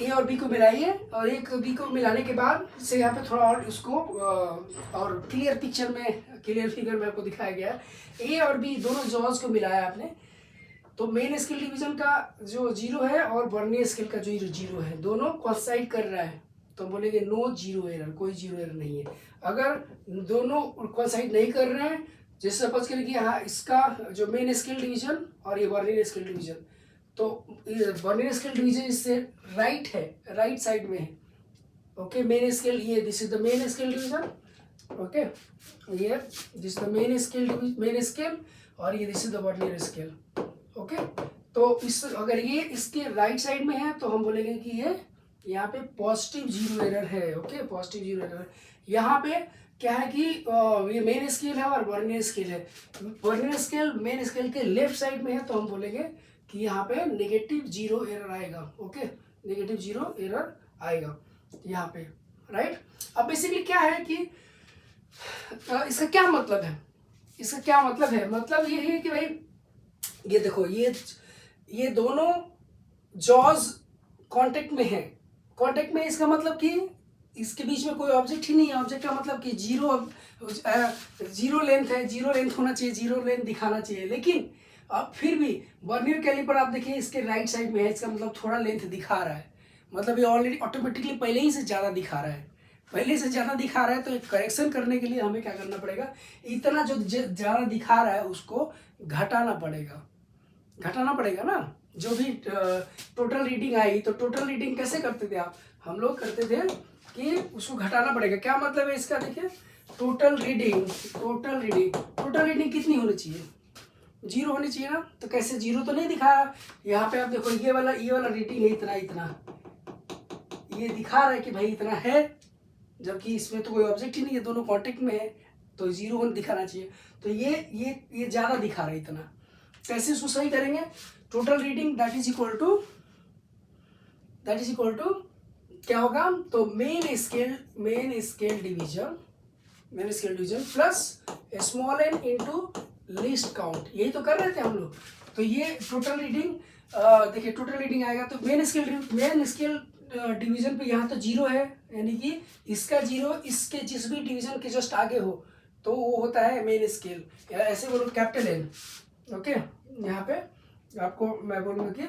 ए और बी को मिलाइए और एक बी को मिलाने के बाद से यहाँ पे थोड़ा और उसको और क्लियर फिगर में आपको दिखाया गया है। ए और बी दोनों जॉज को मिलाया आपने, तो मेन स्केल डिवीजन का जो जीरो है और वर्नियर स्केल का जो जीरो है दोनों कोइंसाइड कर रहा है, तो बोलेंगे नो जीरो एरर, कोई जीरो एरर नहीं है। अगर दोनों कोइंसाइड नहीं कर रहे हैं, जैसे सपोज करें कि हाँ इसका जो मेन स्केल डिवीजन और ये वर्नियर स्केल डिवीजन, तो वर्नियर स्केल डिवीजन इससे राइट साइड में है। ओके, मेन स्केल ये this is the main scale division. Okay, ये दिस द मेन स्केल और ये this is the vernier scale. Okay, तो इस अगर ये इसके राइट साइड में है, तो हम बोलेंगे कि ये यहाँ पे पॉजिटिव जीरो एरर है। Okay, positive zero error. यहाँ पे क्या है कि ये मेन स्केल है और वर्नियर स्केल है, वर्नियर स्केल मेन स्केल के लेफ्ट साइड में है, तो हम बोलेंगे कि यहाँ पे नेगेटिव जीरो एरर आएगा। ओके, नेगेटिव जीरो एरर आएगा यहाँ पे, राइट। अब बेसिकली क्या है कि इसका क्या मतलब है, मतलब ये है कि भाई ये देखो, ये दोनों जॉज कांटेक्ट में है, इसका मतलब कि इसके बीच में कोई ऑब्जेक्ट ही नहीं है। ऑब्जेक्ट का मतलब कि जीरो लेंथ है, जीरो लेंथ होना चाहिए, जीरो लेंथ दिखाना चाहिए, लेकिन अब फिर भी वर्नियर कैलिपर आप देखिए इसके राइट साइड में है, इसका मतलब थोड़ा लेंथ दिखा रहा है, मतलब ये ऑलरेडी ऑटोमेटिकली पहले ही से ज़्यादा दिखा रहा है, तो करेक्शन करने के लिए हमें क्या करना पड़ेगा, इतना जो ज़्यादा दिखा रहा है उसको घटाना पड़ेगा ना। जो भी टोटल रीडिंग आई, तो टोटल रीडिंग कैसे करते थे आप, हम लोग करते थे कि उसको घटाना पड़ेगा। क्या मतलब है इसका, देखिए टोटल रीडिंग कितनी होनी चाहिए, जीरो होनी चाहिए ना। तो कैसे, जीरो तो नहीं दिखाया यहाँ पे, आप देखो ये वाला रीडिंग है इतना, ये दिखा रहा है कि भाई इतना है, जबकि इसमें तो कोई ऑब्जेक्ट ही नहीं है, दोनों कांटेक्ट में है, तो जीरो होने दिखाना चाहिए। तो ये ज़्यादा दिखा रहा है इतना, कैसे इसको सही करेंगे, total reading that is equal to that is equal to क्या होगा, तो main scale division plus small N into least count, यही तो कर रहे थे हम लोग। तो ये टोटल रीडिंग देखिए, टोटल रीडिंग आएगा तो मेन स्केल डिवीजन पे यहाँ तो जीरो है, यानी कि इसका जीरो इसके जिस भी डिवीजन के जस्ट आगे हो तो वो होता है मेन स्केल, या ऐसे बोलो कैपिटल एन। ओके, यहाँ पे आपको मैं बोलूँगा कि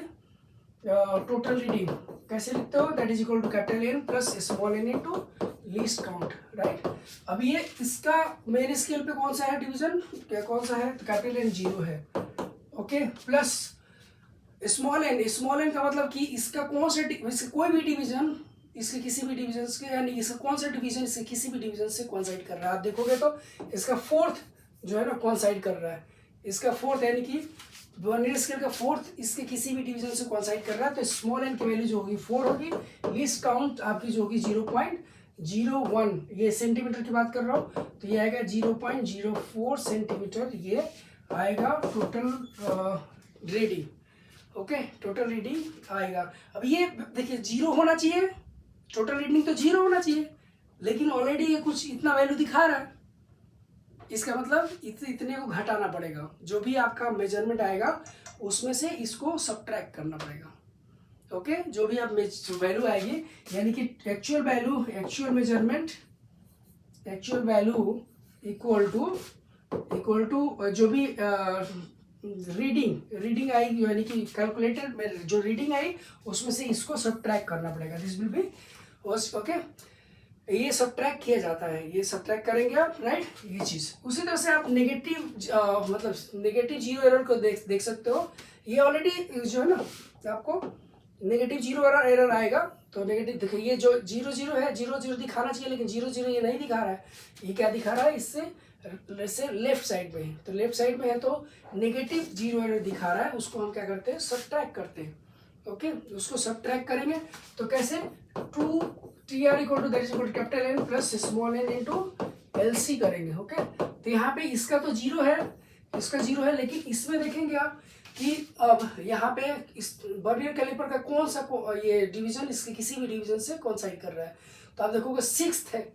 टोटल रीडिंग कैसे लिखते हो, that is equal to capital N plus small N into least count, right. अब ये इसका मेन स्केल पे कौन सा है डिवीजन, क्या कौन सा है, तो कैपिटल एन जीरो है। ओके, प्लस स्मॉल एन का मतलब कि इसका कौन सा कोई भी डिवीजन इसके किसी भी डिवीजन के, यानी इसका कौन सा डिवीजन इसके किसी भी डिवीजन से कॉन्साइड कर रहा है। आप देखोगे तो इसका फोर्थ जो है ना कॉन्साइड कर रहा है, इसका फोर्थ यानी कि वर्नियर स्केल का फोर्थ इसके किसी भी डिवीजन से कॉन्साइड कर रहा है, तो स्मॉल एन की वैल्यू जो होगी 4 होगी, लीस्ट काउंट आपकी जो होगी 0.01, ये सेंटीमीटर की बात कर रहा हूँ, तो ये आएगा 0.04 सेंटीमीटर, ये आएगा total reading. Okay, total reading आएगा। अब ये देखिए जीरो होना चाहिए, टोटल रीडिंग तो जीरो होना चाहिए, लेकिन ऑलरेडी ये कुछ इतना वैल्यू दिखा रहा है, इसका मतलब इतने को घटाना पड़ेगा, जो भी आपका मेजरमेंट आएगा उसमें से इसको सब्ट्रैक्ट करना पड़ेगा। ओके, जो भी आप वैल्यू आएगी, यानी कि एक्चुअल वैल्यू इक्वल टू जो भी रीडिंग आएगी, यानी कि कैलकुलेटेड में जो रीडिंग आई उसमें से इसको सब्ट्रैक्ट करना पड़ेगा, दिस विल बी ओके। ये सब्ट्रैक्ट किया जाता है, ये सब्ट्रैक्ट करेंगे आप, राइट, ये चीज़। उसी तरह से आप नेगेटिव मतलब नेगेटिव जीरो एरर को देख सकते हो, ये ऑलरेडी जो है ना आपको नेगेटिव जीरो एरर आएगा, तो नेगेटिव देखिए ये जो 0 है 0 दिखाना चाहिए, लेकिन 0 ये नहीं दिखा रहा है, ये क्या दिखा रहा है, इससे लेफ्ट साइड में है, तो लेफ्ट साइड में है तो नेगेटिव जीरो एरर दिखा रहा है, उसको हम क्या करते हैं, सब्ट्रैक्ट करते हैं। ओके, उसको सब्ट्रैक्ट करेंगे तो कैसे, 2 TR equal to that is equal to capital N plus small N into LC करेंगे। ओके, तो यहाँ पे इसका तो जीरो है, इसका जीरो है, लेकिन इसमें देखेंगे आप कि अब यहाँ पे इस वर्नियर कैलिपर का कौन सा ये डिवीजन इसके किसी भी डिवीजन से कॉन्साइड कर रहा है, तो आप देखोगे 6th है,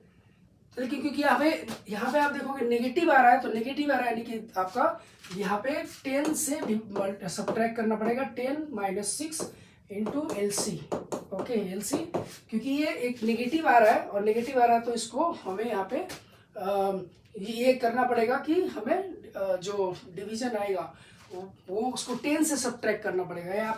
लेकिन क्योंकि यहाँ पे आप देखोगे नेगेटिव आ रहा है, तो नेगेटिव आ रहा है यानी कि आपका यहाँ पे 10 से सब्ट्रैक्ट करना पड़ेगा, 10 - 6 इंटू LC। ओके, LC क्योंकि ये एक नेगेटिव आ रहा है, और नेगेटिव आ रहा है तो इसको हमें यहाँ पे ये करना पड़ेगा कि हमें जो डिवीजन आएगा वो उसको 10 से सब्ट्रैक्ट करना पड़ेगा, या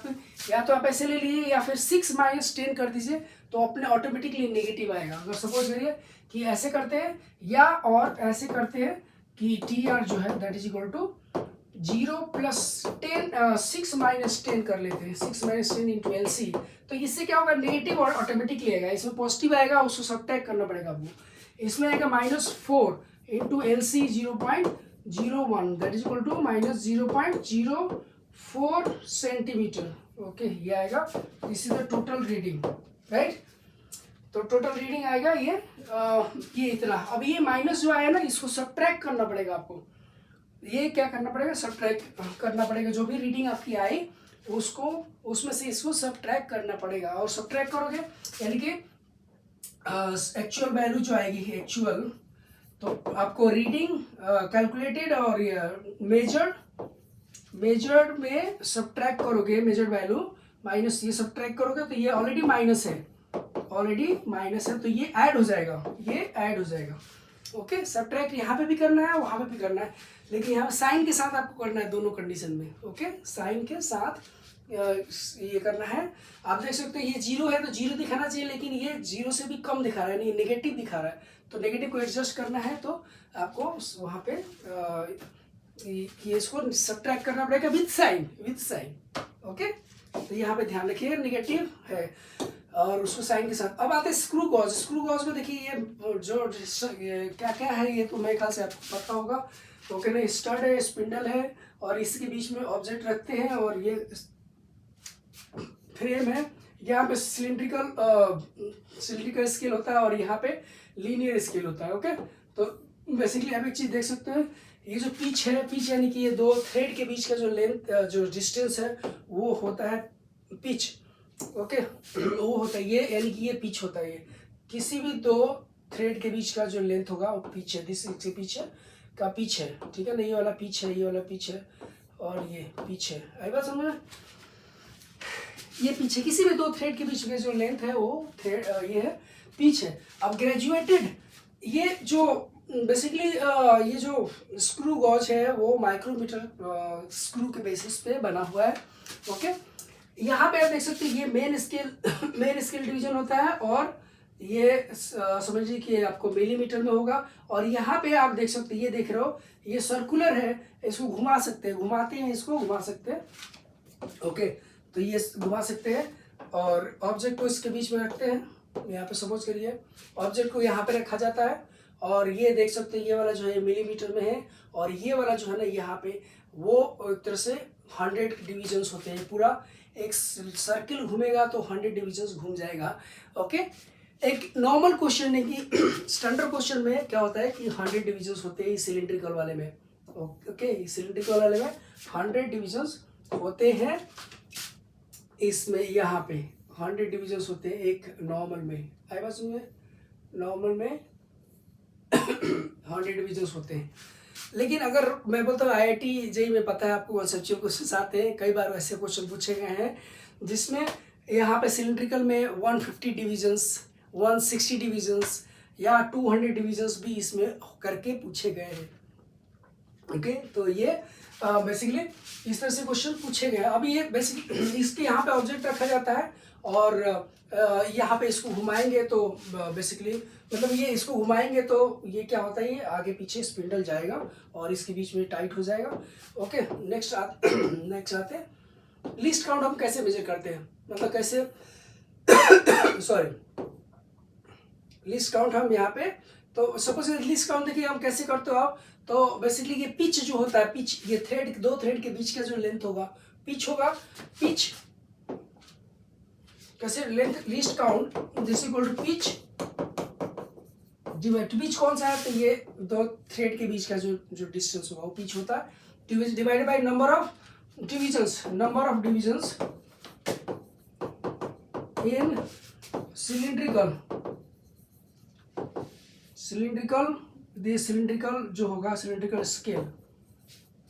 तो आप ऐसे ले लीजिए, या फिर 6 - 10 कर दीजिए, तो अपने ऑटोमेटिकली नेगेटिव आएगा। अगर सपोज करिए कि ऐसे करते हैं, या और ऐसे करते हैं कि TR जो है दैट इज इक्वल टू 0 + 10 6 - 10 कर लेते हैं, 6 - 10 इंटू LC, तो इससे क्या होगा, नेगेटिव और ऑटोमेटिकली आएगा, इसमें पॉजिटिव आएगा, उसको सब्ट्रैक्ट करना पड़ेगा आपको, इसमें आएगा -4 into LC 0.01 that is equal to -0.04 centimetre. Okay, ये आएगा, this is the total reading, right. तो टोटल रीडिंग आएगा ये इतना। अब ये माइनस जो आया ना, इसको सब्ट्रैक्ट करना पड़ेगा आपको, ये क्या करना पड़ेगा, सब्ट्रैक्ट करना पड़ेगा, जो भी रीडिंग आपकी आई उसको उसमें से इसको सब्ट्रैक्ट करना पड़ेगा, और सब्ट्रैक्ट करोगे यानी कि एक्चुअल वैल्यू जो आएगी एक्चुअल, तो आपको रीडिंग कैलकुलेटेड और मेजर्ड में सब्ट्रैक्ट करोगे, मेजर्ड वैल्यू माइनस ये सब्ट्रैक्ट करोगे, तो ये ऑलरेडी माइनस है, तो ये ऐड हो जाएगा, ओके। सब्ट्रैक्ट यहाँ पे भी करना है, वहाँ पे भी करना है, लेकिन यहाँ साइन के साथ आपको करना है दोनों कंडीशन में। ओके, साइन के साथ ये करना है। आप देख सकते हो ये 0 है तो 0 दिखाना चाहिए, लेकिन ये 0 से भी कम दिखा रहा है, नहीं नेगेटिव दिखा रहा है, तो नेगेटिव को एडजस्ट करना है, तो आपको वहाँ पे ये इसको सब्ट्रैक्ट करना पड़ेगा विद साइन। ओके, तो यहाँ पे ध्यान रखिए नेगेटिव है, और उसको साइन के साथ। अब आते हैं स्क्रू गॉज में, देखिए ये जो क्या है, ये तो मेरे ख्याल से आपको पता होगा। ओके ना, स्टड है, स्पिंडल है, और इसके बीच में ऑब्जेक्ट रखते हैं, और ये फ्रेम है, यहाँ पे सिलिंड्रिकल स्केल होता है, और यहाँ पे लीनियर स्केल होता है। ओके, तो बेसिकली आप एक चीज देख सकते हैं, ये जो पिच यानी कि ये दो थ्रेड के बीच का जो लेंथ जो डिस्टेंस है वो होता है पिच। ओके वो होता है ये, यानी कि ये पिच होता है। ये किसी भी दो थ्रेड के बीच का जो लेंथ होगा वो पिच है, दिस इसके पीछे का पिच है, ठीक है ना। ये वाला पिच है, ये वाला पिच है और ये पिच है। आई बात समझ में? ये पीछे किसी भी दो थ्रेड के बीच का जो लेंथ है वो थ्रेड ये है पिच है। अब ग्रेजुएटेड, ये जो बेसिकली ये जो स्क्रू गॉज है वो माइक्रोमीटर स्क्रू के बेसिस पे बना हुआ है। ओके, यहाँ पे आप देख सकते हैं ये मेन स्केल डिवीजन होता है और ये समझिए कि आपको मिलीमीटर में होगा। और यहाँ पे आप देख सकते हैं, ये देख रहे हो ये सर्कुलर है, इसको घुमा सकते हैं, घुमाते हैं इसको, घुमा सकते हैं। ओके, तो ये घुमा सकते हैं और ऑब्जेक्ट को इसके बीच में रखते हैं। यहाँ पे सपोज करिए ऑब्जेक्ट को यहाँ पे रखा जाता है और ये देख सकते हैं ये वाला जो है मिलीमीटर में है और ये वाला जो है ना यहाँ पे वो एक तरह से 100 डिविजन्स होते हैं। पूरा एक सर्किल घूमेगा तो 100 डिविजन्स घूम जाएगा। ओके, एक नॉर्मल क्वेश्चन नहीं कि स्टैंडर्ड क्वेश्चन में क्या होता है कि 100 डिविजन्स होते हैं सिलिंड्रिकल वाले में। ओके, सिलिंड्रिकल वाले में 100 डिविजन्स होते हैं। इसमें यहाँ पे 100 डिविजन्स होते हैं एक नॉर्मल में। आई बात समझ में? नॉर्मल में 100 डिविजन्स होते हैं। लेकिन अगर मैं बोलता हूँ IIT JEE में पता है आपको कंसेप्चुअल क्वेश्चन आते हैं, कई बार ऐसे क्वेश्चन पूछे गए हैं जिसमें यहाँ पे सिलिंड्रिकल में 150 डिविजन्स, 160 डिविजन्स या 200 डिविजन्स भी इसमें करके पूछे गए हैं। ओके, तो ये बेसिकली इस तरह से क्वेश्चन पूछे गए हैं। अभी ये बेसिकली इसके यहाँ पे ऑब्जेक्ट रखा जाता है और यहाँ पे इसको घुमाएंगे तो बेसिकली मतलब ये इसको घुमाएंगे तो ये क्या होता है, ये आगे पीछे स्पिंडल जाएगा और इसके बीच में टाइट हो जाएगा। ओके, नेक्स्ट आते हैं लीस्ट काउंट। हम कैसे मेजर करते हैं, मतलब कैसे सॉरी लीस्ट काउंट हम यहाँ पे, तो सपोज लीस्ट काउंट देखिए हम कैसे करते हो आप, तो बेसिकली ये पिच जो होता है, पिच ये थ्रेड, दो थ्रेड के बीच का जो लेंथ होगा पिच होगा। पिच कैसे, length least count this equal to pitch divide, pitch कौन सा है, तो ये दो थ्रेड के बीच का जो डिस्टेंस होगा वो पिच होता है, divided by number of divisions, number of divisions in cylindrical this cylindrical जो होगा cylindrical scale.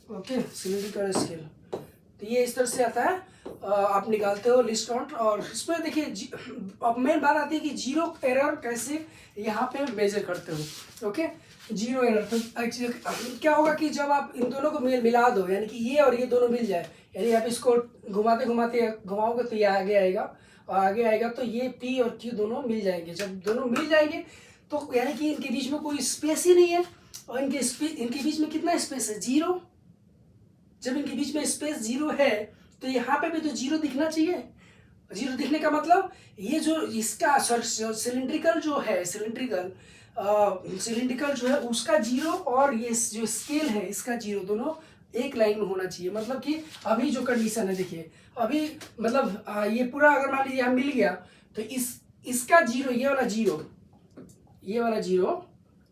Okay, cylindrical scale, तो ये इस तरह से आता है। आप निकालते हो लिस्ट काउंट और इसमें देखिए अब मेन बात आती है कि जीरो एरर कैसे यहाँ पे मेजर करते हो। ओके, जीरो एरर तो क्या होगा कि जब आप इन दोनों को मिला दो, यानी कि ये और ये दोनों मिल जाए, यानी आप इसको घुमाते घुमाते घुमाओगे तो ये आगे आएगा और आगे आएगा तो ये P और Q दोनों मिल जाएंगे। जब दोनों मिल जाएंगे तो यानी कि इनके बीच में कोई स्पेस ही नहीं है और इनके बीच में कितना स्पेस है, जीरो। जब इनके बीच में स्पेस जीरो है तो यहाँ पे भी तो जीरो दिखना चाहिए। जीरो दिखने का मतलब ये जो इसका सिलिंड्रिकल जो है, सिलिंड्रिकल जो है उसका जीरो और ये जो स्केल है इसका जीरो दोनों एक लाइन में होना चाहिए। मतलब कि अभी जो कंडीशन है देखिए, अभी मतलब ये पूरा अगर मान लीजिए मिल गया तो इसका जीरो, ये वाला जीरो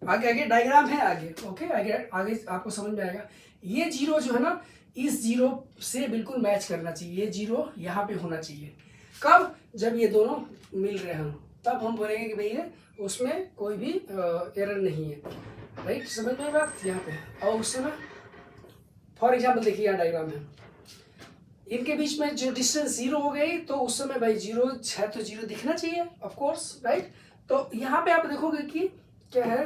आगे डायग्राम है आगे। ओके, आगे आपको समझ में आएगा। ये जीरो जो है ना इस जीरो से बिल्कुल मैच करना चाहिए, ये जीरो यहाँ पे होना चाहिए। कब, जब ये दोनों मिल रहे हों तब हम बोलेंगे कि भैया उसमें कोई भी एरर नहीं है। राइट, समझ में बात यहाँ पे। और उस समय फॉर एग्जाम्पल देखिए यहाँ डायग्राम है, इनके बीच में जो डिस्टेंस जीरो हो गई तो उस समय भाई जीरो है तो जीरो दिखना चाहिए ऑफ कोर्स। राइट, तो यहाँ पे आप देखोगे कि क्या है,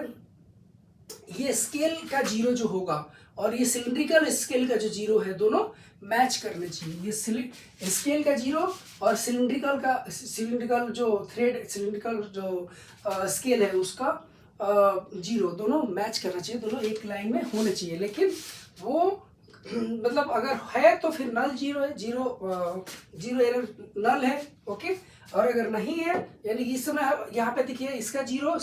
ये स्केल का जीरो जो होगा और ये सिलिंड्रिकल स्केल का जो जीरो है दोनों मैच करने चाहिए। ये स्केल का जीरो और सिलिंड्रिकल जो थ्रेड, सिलिंड्रिकल जो स्केल है उसका जीरो दोनों मैच करना चाहिए, दोनों एक लाइन में होने चाहिए। लेकिन वो मतलब अगर है तो फिर नल जीरो है, जीरो एरर नल है। ओके, और अगर नहीं है यानी कि इस समय यहाँ पे देखिए इसका जीरो,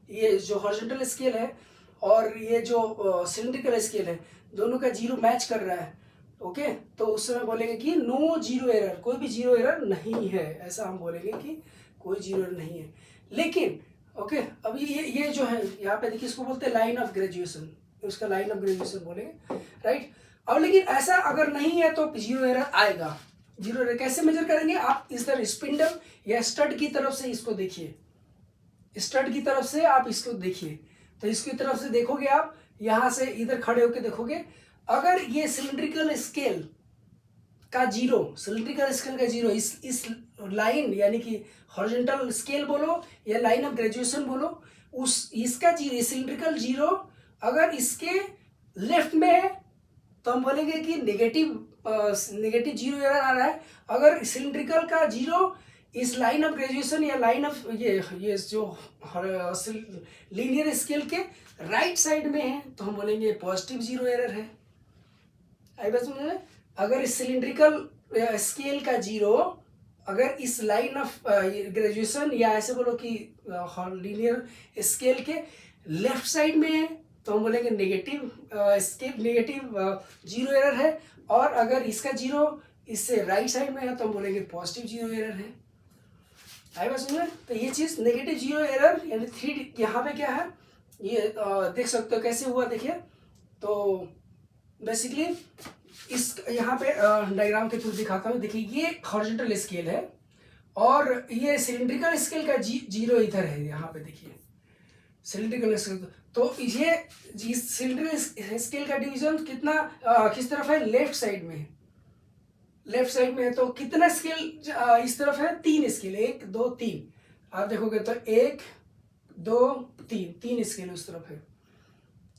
ये जो हॉरिजॉन्टल स्केल है और ये जो सिलिंड्रिकल स्केल है दोनों का जीरो मैच कर रहा है। ओके, तो उस समय बोलेंगे कि नो जीरो एरर, कोई भी जीरो एरर नहीं है, ऐसा हम बोलेंगे कि कोई जीरो एरर नहीं है। लेकिन ओके, अभी ये जो है यहाँ पे देखिए इसको बोलते हैं लाइन ऑफ ग्रेजुएशन, उसका लाइन ऑफ ग्रेजुएशन बोलेंगे। राइट, अब लेकिन ऐसा अगर नहीं है तो जीरो एरर आएगा। जीरो एरर कैसे मेजर करेंगे? आप इस तरह स्पिंडल या स्टड की तरफ से इसको देखिए, स्टड की तरफ से आप इसको देखिए, तो इसकी तरफ से देखोगे आप, यहां से इधर खड़े होकर देखोगे, अगर ये सिलिंड्रिकल स्केल का जीरो, सिलिंड्रिकल स्केल का जीरो इस लाइन यानी कि हॉरिजॉन्टल स्केल बोलो या लाइन ऑफ ग्रेजुएशन बोलो, उस इसका जीरो, सिलिंड्रिकल जीरो अगर इसके लेफ्ट में है तो हम बोलेंगे कि नेगेटिव जीरो एरर आ रहा है। अगर सिलिंड्रिकल का जीरो इस लाइन ऑफ ग्रेजुएशन या लाइन ऑफ ये जो लीनियर स्केल के राइट साइड में है तो हम बोलेंगे पॉजिटिव जीरो एरर है। आई बात समझ में? अगर इस सिलिंड्रिकल स्केल का जीरो अगर इस लाइन ऑफ ग्रेजुएशन या ऐसे बोलो कि लीनियर स्केल के लेफ्ट साइड में है तो हम बोलेंगे नेगेटिव जीरो एरर है, और अगर इसका जीरो इससे राइट साइड में है तो हम बोलेंगे पॉजिटिव जीरो एरर है। आई बात समझ में? तो ये चीज नेगेटिव जीरो एरर यानी 3 यहाँ पे क्या है ये देख सकते हो कैसे हुआ। देखिए तो बेसिकली इस यहाँ पे डायग्राम के थ्रू दिखाता हूँ। देखिए ये हॉरिजॉन्टल स्केल है और ये सिलिंड्रिकल स्केल का जीरो इधर है, यहाँ पे देखिए सिलिंड्रिकल स्केल। तो ये सिलिंड्रिकल स्केल का डिवीजन कितना किस तरफ है? लेफ्ट साइड में है, लेफ्ट साइड में है। तो कितना स्केल इस तरफ है? 3 स्केल, 1 2 3। आप देखोगे तो 1 2 3 स्केल उस तरफ है।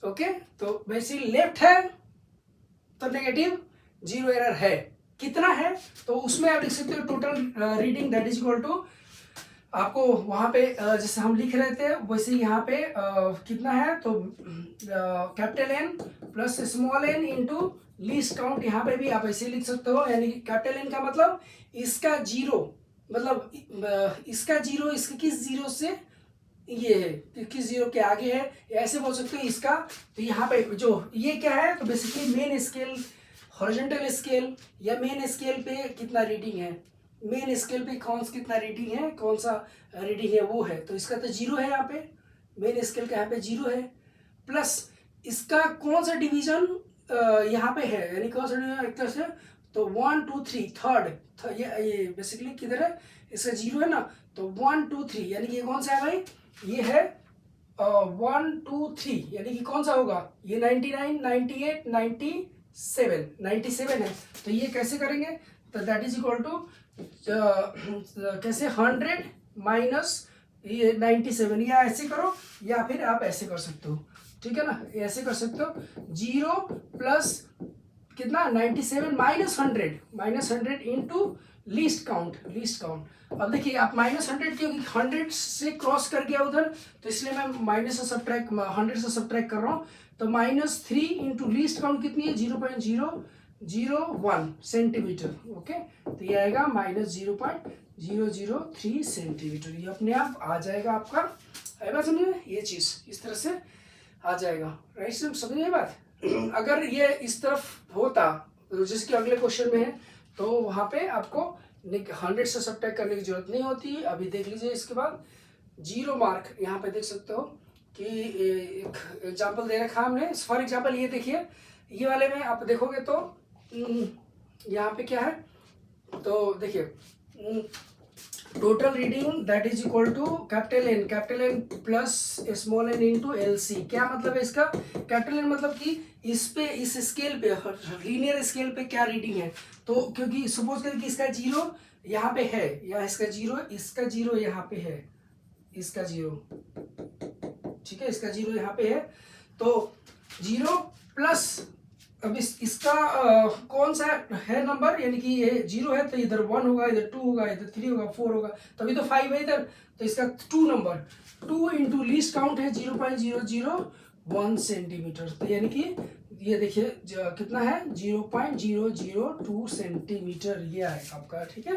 ओके, तो बेसिकली लेफ्ट है तो नेगेटिव जीरो एरर है। कितना है? तो उसमें आप लिख सकते हो total reading that is equal to, आपको वहां पे जैसे हम लिख रहे थे वैसे यहाँ पे कितना है तो capital N plus small N into least count. यहाँ पे भी आप ऐसे लिख सकते हो, यानी कैपिटल एन का मतलब इसका जीरो, मतलब इसका जीरो इसके किस जीरो से ये है, किस जीरो के आगे है, ऐसे बोल सकते हो इसका। तो यहाँ पे जो ये क्या है तो basically main scale, horizontal scale या मेन स्केल पे कितना रीडिंग है, मेन स्केल पे कितना रीडिंग है, कौन सा रीडिंग है वो है। तो इसका तो जीरो है, यहाँ पे मेन स्केल का यहाँ पे जीरो है, प्लस इसका कौन सा डिवीजन यहाँ पे है, यानी कौन सा डिवीजन एक तरह से तो 1 2 3 थर्ड, ये बेसिकली किधर है, इसका जीरो है ना, तो 1 2 3 यानी कि ये कौन सा है भाई, ये है 1 2 3 यानी कि कौन सा होगा ये 99 98 97 है। तो ये कैसे करेंगे तो दैट इज इक्वल टू कैसे 100 माइनस ये 97, या ऐसे करो या फिर आप ऐसे कर सकते हो, ठीक है ना, ऐसे कर सकते हो 0 प्लस कितना 97 -100 इंटू लीस्ट काउंट। अब देखिए आप -100 क्योंकि 100 से क्रॉस कर गया उधर तो इसलिए मैं माइनस से सब्ट्रैक्ट 100 से सब्ट्रैक्ट कर रहा हूँ। तो -3 इंटू लीस्ट काउंट कितनी है 0.001 सेंटीमीटर। ओके, तो ये आएगा -0.003 सेंटीमीटर। ये अपने आप आ जाएगा आपका, है बात समझ में? ये चीज इस तरह से आ जाएगा, राइट? समझिए बात। अगर ये इस तरफ होता जैसे कि अगले क्वेश्चन में है तो वहां पे आपको 100 से सब्ट्रैक्ट करने की जरूरत नहीं होती। अभी देख लीजिए इसके बाद 0 मार्क यहाँ पे देख सकते हो कि एक एग्जाम्पल दे रखा हमने। फॉर एग्जाम्पल ये देखिए, ये वाले में आप देखोगे तो यहाँ पे क्या है तो देखिए total reading that is equal to capital N plus small N into LC। क्या मतलब है इसका? कैपिटल एन मतलब कि इस पे, इस स्केल पे, लीनियर स्केल पे क्या रीडिंग है। तो क्योंकि सपोज करें कि इसका जीरो यहाँ पे है या इसका जीरो यहाँ पे है, इसका जीरो, ठीक है, इसका जीरो यहाँ पे है। तो 0 प्लस अब इसका कौन सा है नंबर, यानी कि ये 0 है तो इधर 1 होगा, इधर 2 होगा, इधर 3 होगा, 4 होगा, तभी तो 5 है इधर। तो इसका 2 नंबर 2 इंटू लीस्ट काउंट है 0.001 सेंटीमीटर। तो यानी कि ये देखिए कितना है 0.002 सेंटीमीटर ये आएगा आपका, ठीक है।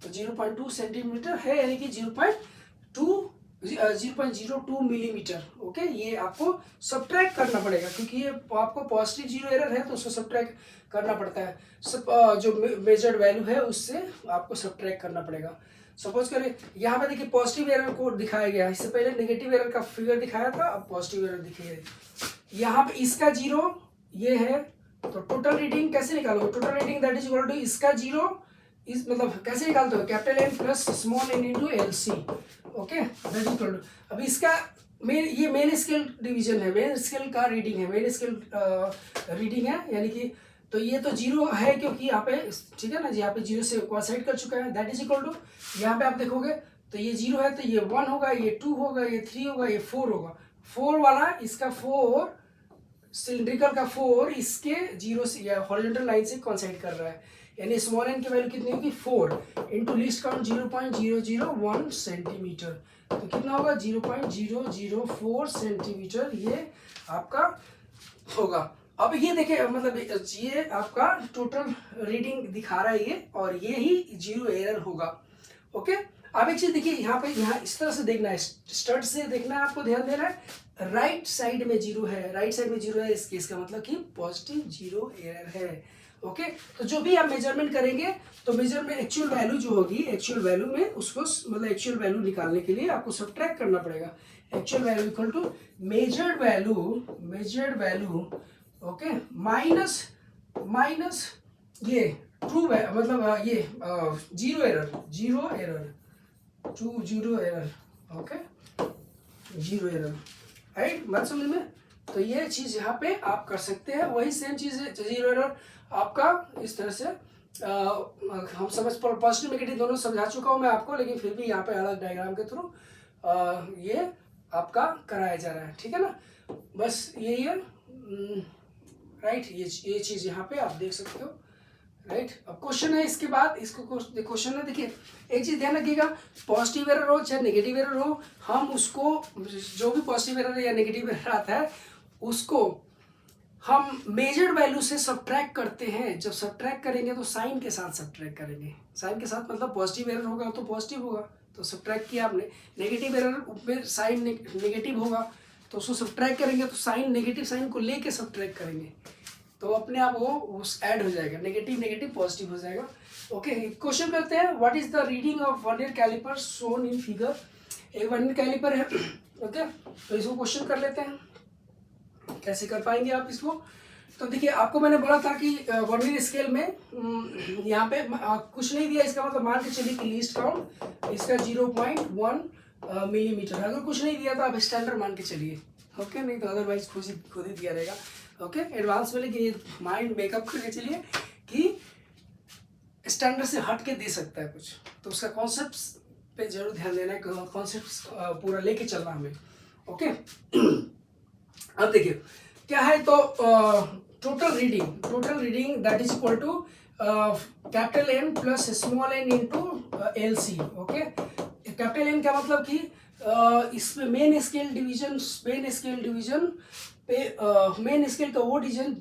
तो 0.2 सेंटीमीटर है यानी कि 0.02 मिलीमीटर। ओके, ये आपको सब्ट्रैक्ट करना पड़ेगा क्योंकि ये आपको पॉजिटिव जीरो एरर है तो उसको सब्ट्रैक्ट करना पड़ता है। जो मेजर्ड वैल्यू है उससे आपको सब्ट्रैक्ट करना पड़ेगा। सपोज करें यहाँ पे देखिए पॉजिटिव एरर को दिखाया गया, इससे पहले नेगेटिव एरर का फिगर दिखाया था, अब पॉजिटिव एरर दिखाई। यहाँ पे इसका जीरो ये है तो टोटल रीडिंग कैसे निकालोगे? Total reading that is equal to इसका जीरो इस मतलब कैसे निकालते हो, capital N plus small N into L C, okay that is equal to. अब इसका ये मेन स्केल डिवीजन है, मेन स्केल का रीडिंग है, मेन स्केल रीडिंग है, यानी कि तो ये तो जीरो है क्योंकि यहाँ पे, ठीक है ना जी, यहाँ पे जीरो से कोसाइड कर चुका है, दैट इज इक्वल टू, यहाँ पे आप देखोगे तो ये जीरो है तो ये 1 होगा, ये 2 होगा, ये 3 होगा, ये 4 होगा, 4 वाला इसका 4 सिलिंड्रिकल का 4 इसके जीरो से या हॉरिजॉन्टल लाइन से कोइंसाइड कर रहा है, यानी स्मॉल एन की वैल्यू कितनी होगी 4 इंटू लीस्ट काउंट 0.001 सेंटीमीटर, तो कितना होगा 0.004 सेंटीमीटर ये आपका होगा। अब ये देखिए मतलब ये आपका टोटल रीडिंग दिखा रहा है ये, और ये ही जीरो एरर होगा, ओके। अब एक चीज देखिए यहाँ पे, यहाँ इस तरह से देखना है, स्टड से देखना है आपको, ध्यान देना है, राइट साइड में जीरो है, राइट साइड में जीरो है, इस केस का मतलब कि पॉजिटिव जीरो एरर है, ओके। तो जो भी आप मेजरमेंट करेंगे तो मेजरमेंट एक्चुअल वैल्यू जो होगी, एक्चुअल वैल्यू में उसको मतलब एक्चुअल वैल्यू निकालने के लिए आपको सब्ट्रैक्ट करना पड़ेगा, actual value equal to measured value, okay, minus ये ट्रू मतलब ये zero error, okay, zero error, right, बात समझ में। तो ये चीज यहाँ पे आप कर सकते हैं, वही सेम चीज है, जीरो एरर आपका इस तरह से हम समझ पॉजिटिव नेगेटिव दोनों समझा चुका हूँ मैं आपको, लेकिन फिर भी यहाँ पे अलग डायग्राम के थ्रू ये आपका कराया जा रहा है, ठीक है ना, बस यही है, राइट, ये चीज यहाँ पे आप देख सकते हो, राइट। अब क्वेश्चन है इसके बाद, इसको क्वेश्चन है, देखिए एक चीज ध्यान रखिएगा, पॉजिटिव एरर हो चाहे नेगेटिव एरर हो, हम उसको जो भी पॉजिटिव एरर या नेगेटिव एरर आता है उसको हम मेजर्ड वैल्यू से सब्ट्रैक्ट करते हैं। जब सब्ट्रैक्ट करेंगे तो साइन के साथ सब्ट्रैक्ट करेंगे, साइन के साथ मतलब पॉजिटिव एरर होगा तो पॉजिटिव होगा तो सब्ट्रैक्ट किया आपने, नेगेटिव एरर में साइन नेगेटिव होगा तो उसको सब्ट्रैक्ट करेंगे, तो साइन नेगेटिव साइन को लेके सब्ट्रैक्ट करेंगे तो अपने आप वो ऐड हो जाएगा, नेगेटिव नेगेटिव पॉजिटिव हो जाएगा, ओके। क्वेश्चन करते हैं, what is the reading of vernier caliper shown in figure. एक वर्नियर कैलिपर है, ओके, तो इसको क्वेश्चन कर लेते हैं, कैसे कर पाएंगे आप इसको। तो देखिए आपको मैंने बोला था कि वर्नियर स्केल में यहाँ पे कुछ नहीं दिया, इसका मतलब मान के चलिए कि लीस्ट काउंट इसका 0.1 मिलीमीटर, अगर कुछ नहीं दिया तो आप स्टैंडर्ड मान के चलिए, ओके, नहीं तो अदरवाइज खुद ही दिया रहेगा, ओके, एडवांस में, लेकिन ये माइंड मेकअप करके चलिए कि स्टैंडर्ड से हट के दे सकता है कुछ, तो उसका कॉन्सेप्ट पे जरूर ध्यान देना है, कॉन्सेप्ट पूरा लेके चलना हमें, ओके। अब देखिए क्या है, तो total reading that is equal to capital N plus small N into L C, okay. Capital N का मतलब कि इसमें मेन स्केल डिवीजन पे मेन स्केल का वो डिवीजन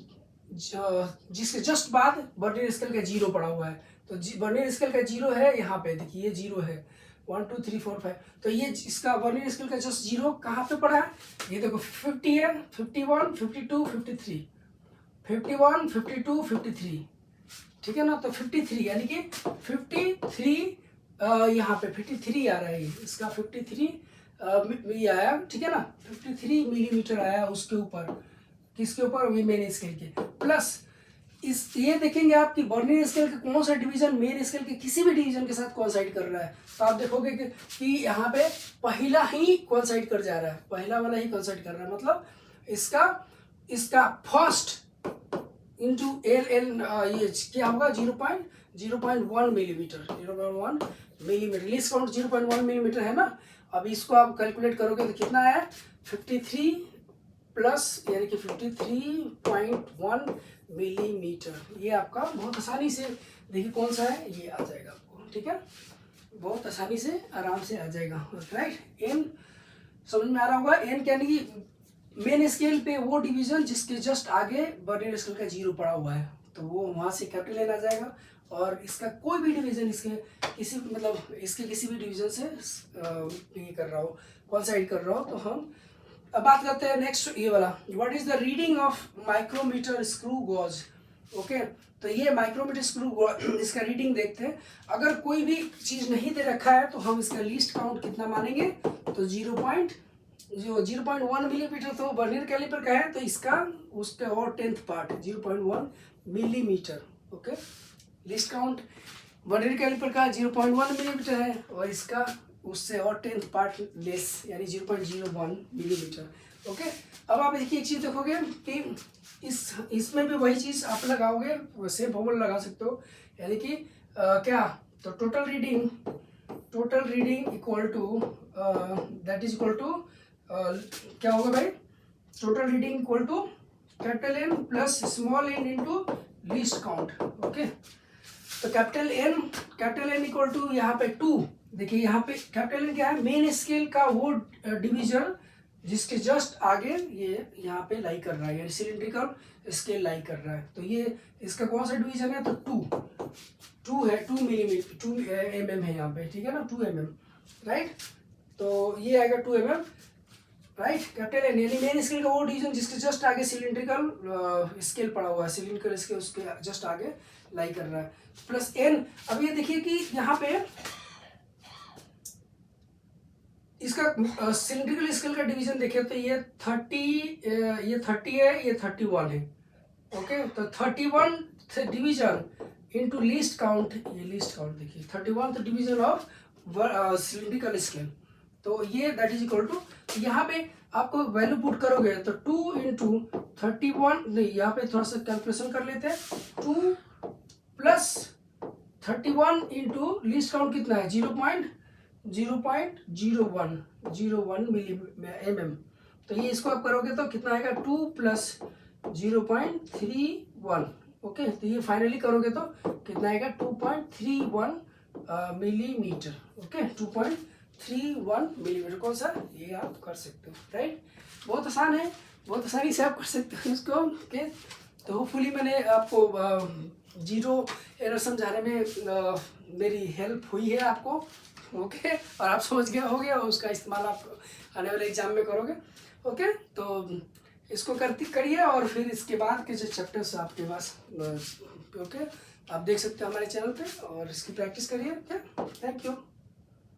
जिसके जस्ट बाद वर्नियर स्केल का जीरो पड़ा हुआ है, तो वर्नियर स्केल का जीरो है यहाँ पे, देखिए ये जीरो है, 1 2 3 4 5, तो ये इसका वर्नियर स्केल का जस्ट जीरो कहाँ पे पड़ा है, ये देखो 50 है, 51 52 53 51 52 53, ठीक है ना, तो 53 यानी कि 53 यहाँ पे 53 आ रहा है, इसका 53 ये आया, ठीक है ना, 53 मिलीमीटर आया उसके ऊपर, किसके ऊपर, वी मेन स्केल के, प्लस इस ये देखेंगे आप कि वर्नियर स्केल का कौन सा डिवीजन मेन स्केल के किसी भी डिवीजन के साथ कोइंसाइड कर रहा है, तो आप देखोगे कि यहाँ पे पहला ही कोइंसाइड कर जा रहा है, पहला वाला ही कोइंसाइड कर रहा है, मतलब इसका फर्स्ट इंटू एल ये क्या होगा 0.1 millimetre, 0.1 millimetre, least count 0.1 millimetre है ना। अब इसको आप कैलकुलेट करोगे तो कितना आया, 53 प्लस यानी कि 53.1 मिलीमीटर, ये आपका बहुत आसानी से देखिए कौन सा है, ये आ जाएगा आपको, ठीक है, बहुत आसानी से आराम से आ जाएगा, राइट। एन समझ में आ रहा होगा, एन यानी कि मेन स्केल पे वो डिवीजन जिसके जस्ट आगे वर्नियर स्केल का जीरो पड़ा हुआ है, तो वो वहाँ से कैपिटल एन आ जाएगा, और इसका कोई भी डिवीजन इसके किसी भी डिवीजन से ये कर रहा हो, कोइंसाइड कर रहा हो, तो हम अब बात करते हैं नेक्स्ट ये वाला, what is the reading of micrometer screw gauge, okay. तो ये माइक्रोमीटर स्क्रू गॉज, इसका रीडिंग देखते हैं। अगर कोई भी चीज नहीं दे रखा है तो हम इसका लीस्ट काउंट कितना मानेंगे, तो 0.1 मिलीमीटर तो वर्नियर कैलिपर का है, तो इसका और 10th part 0.1 millimetre, okay. Least count vernier caliper का 0.1 मिलीमीटर है और इसका उससे और 10th पार्ट लेस यानी 0.01 मिलीमीटर। ओके, अब आप देखिए एक चीज़ देखोगे कि इसमें भी वही चीज़ आप लगाओगे, सेम फॉर्मूला लगा सकते हो, यानी कि क्या, तो total reading equal to that is equal to क्या होगा भाई, total reading equal to capital N plus small N into least count. Okay, तो कैपिटल एन इक्वल टू यहाँ पे 2, देखिए यहाँ पे कैपिटल एन क्या है, मेन स्केल का वो डिवीजन जिसके जस्ट आगे ये यहाँ पे लाई कर रहा है, यानी सिलिंड्रिकल स्केल लाई कर रहा है। तो ये इसका कौन सा डिवीजन है, तो 2 है, 2 मिलीमीटर, 2 mm है यहाँ पे, ठीक है ना, 2 mm, राइट। तो ये आएगा 2 mm, राइट। कैपिटल एन यानी मेन स्केल का वो डिवीजन जिसके जस्ट आगे सिलिंड्रिकल स्केल पड़ा हुआ है, सिलिंड्रिकल स्केल उसके जस्ट आगे लाई कर रहा है, प्लस एन। अब ये देखिए कि यहाँ पे इसका सिलिंड्रिकल स्केल का डिवीजन देखिए तो ये 30 है, ये 31 है। ओके, तो 31 डिवीजन इनटू लीस्ट काउंट, ये लीस्ट काउंट देखिए 31 डिवीजन ऑफ सिलिंड्रिकल स्केल, तो ये दैट इज इक्वल टू, यहाँ पे आपको वैल्यू पुट करोगे तो 2 इंटू 31, नहीं यहाँ पे थोड़ा सा कैलकुलेशन कर लेते हैं, 2 प्लस 31 इंटू लीस्ट काउंट कितना है, 0.01 मिली, तो ये इसको आप करोगे तो कितना आएगा, 2 प्लस 0.31। ओके, तो ये फाइनली करोगे तो कितना आएगा, 2.31 मिलीमीटर। ओके, 2.31 मिलीमीटर, कौन सा, ये आप कर सकते हो, राइट। बहुत आसान है, बहुत आसानी से आप कर सकते हो इसको। ओके, तो होपफुली मैंने आपको जीरो एरर समझाने में मेरी हेल्प हुई है आपको। ओके, और आप समझ गए होगे और उसका इस्तेमाल आप आने वाले एग्जाम में करोगे। ओके, तो इसको करिए और फिर इसके बाद के जो चैप्टर्स आपके पास, ओके, आप देख सकते हो हमारे चैनल पे, और इसकी प्रैक्टिस करिए। Okay, thank you.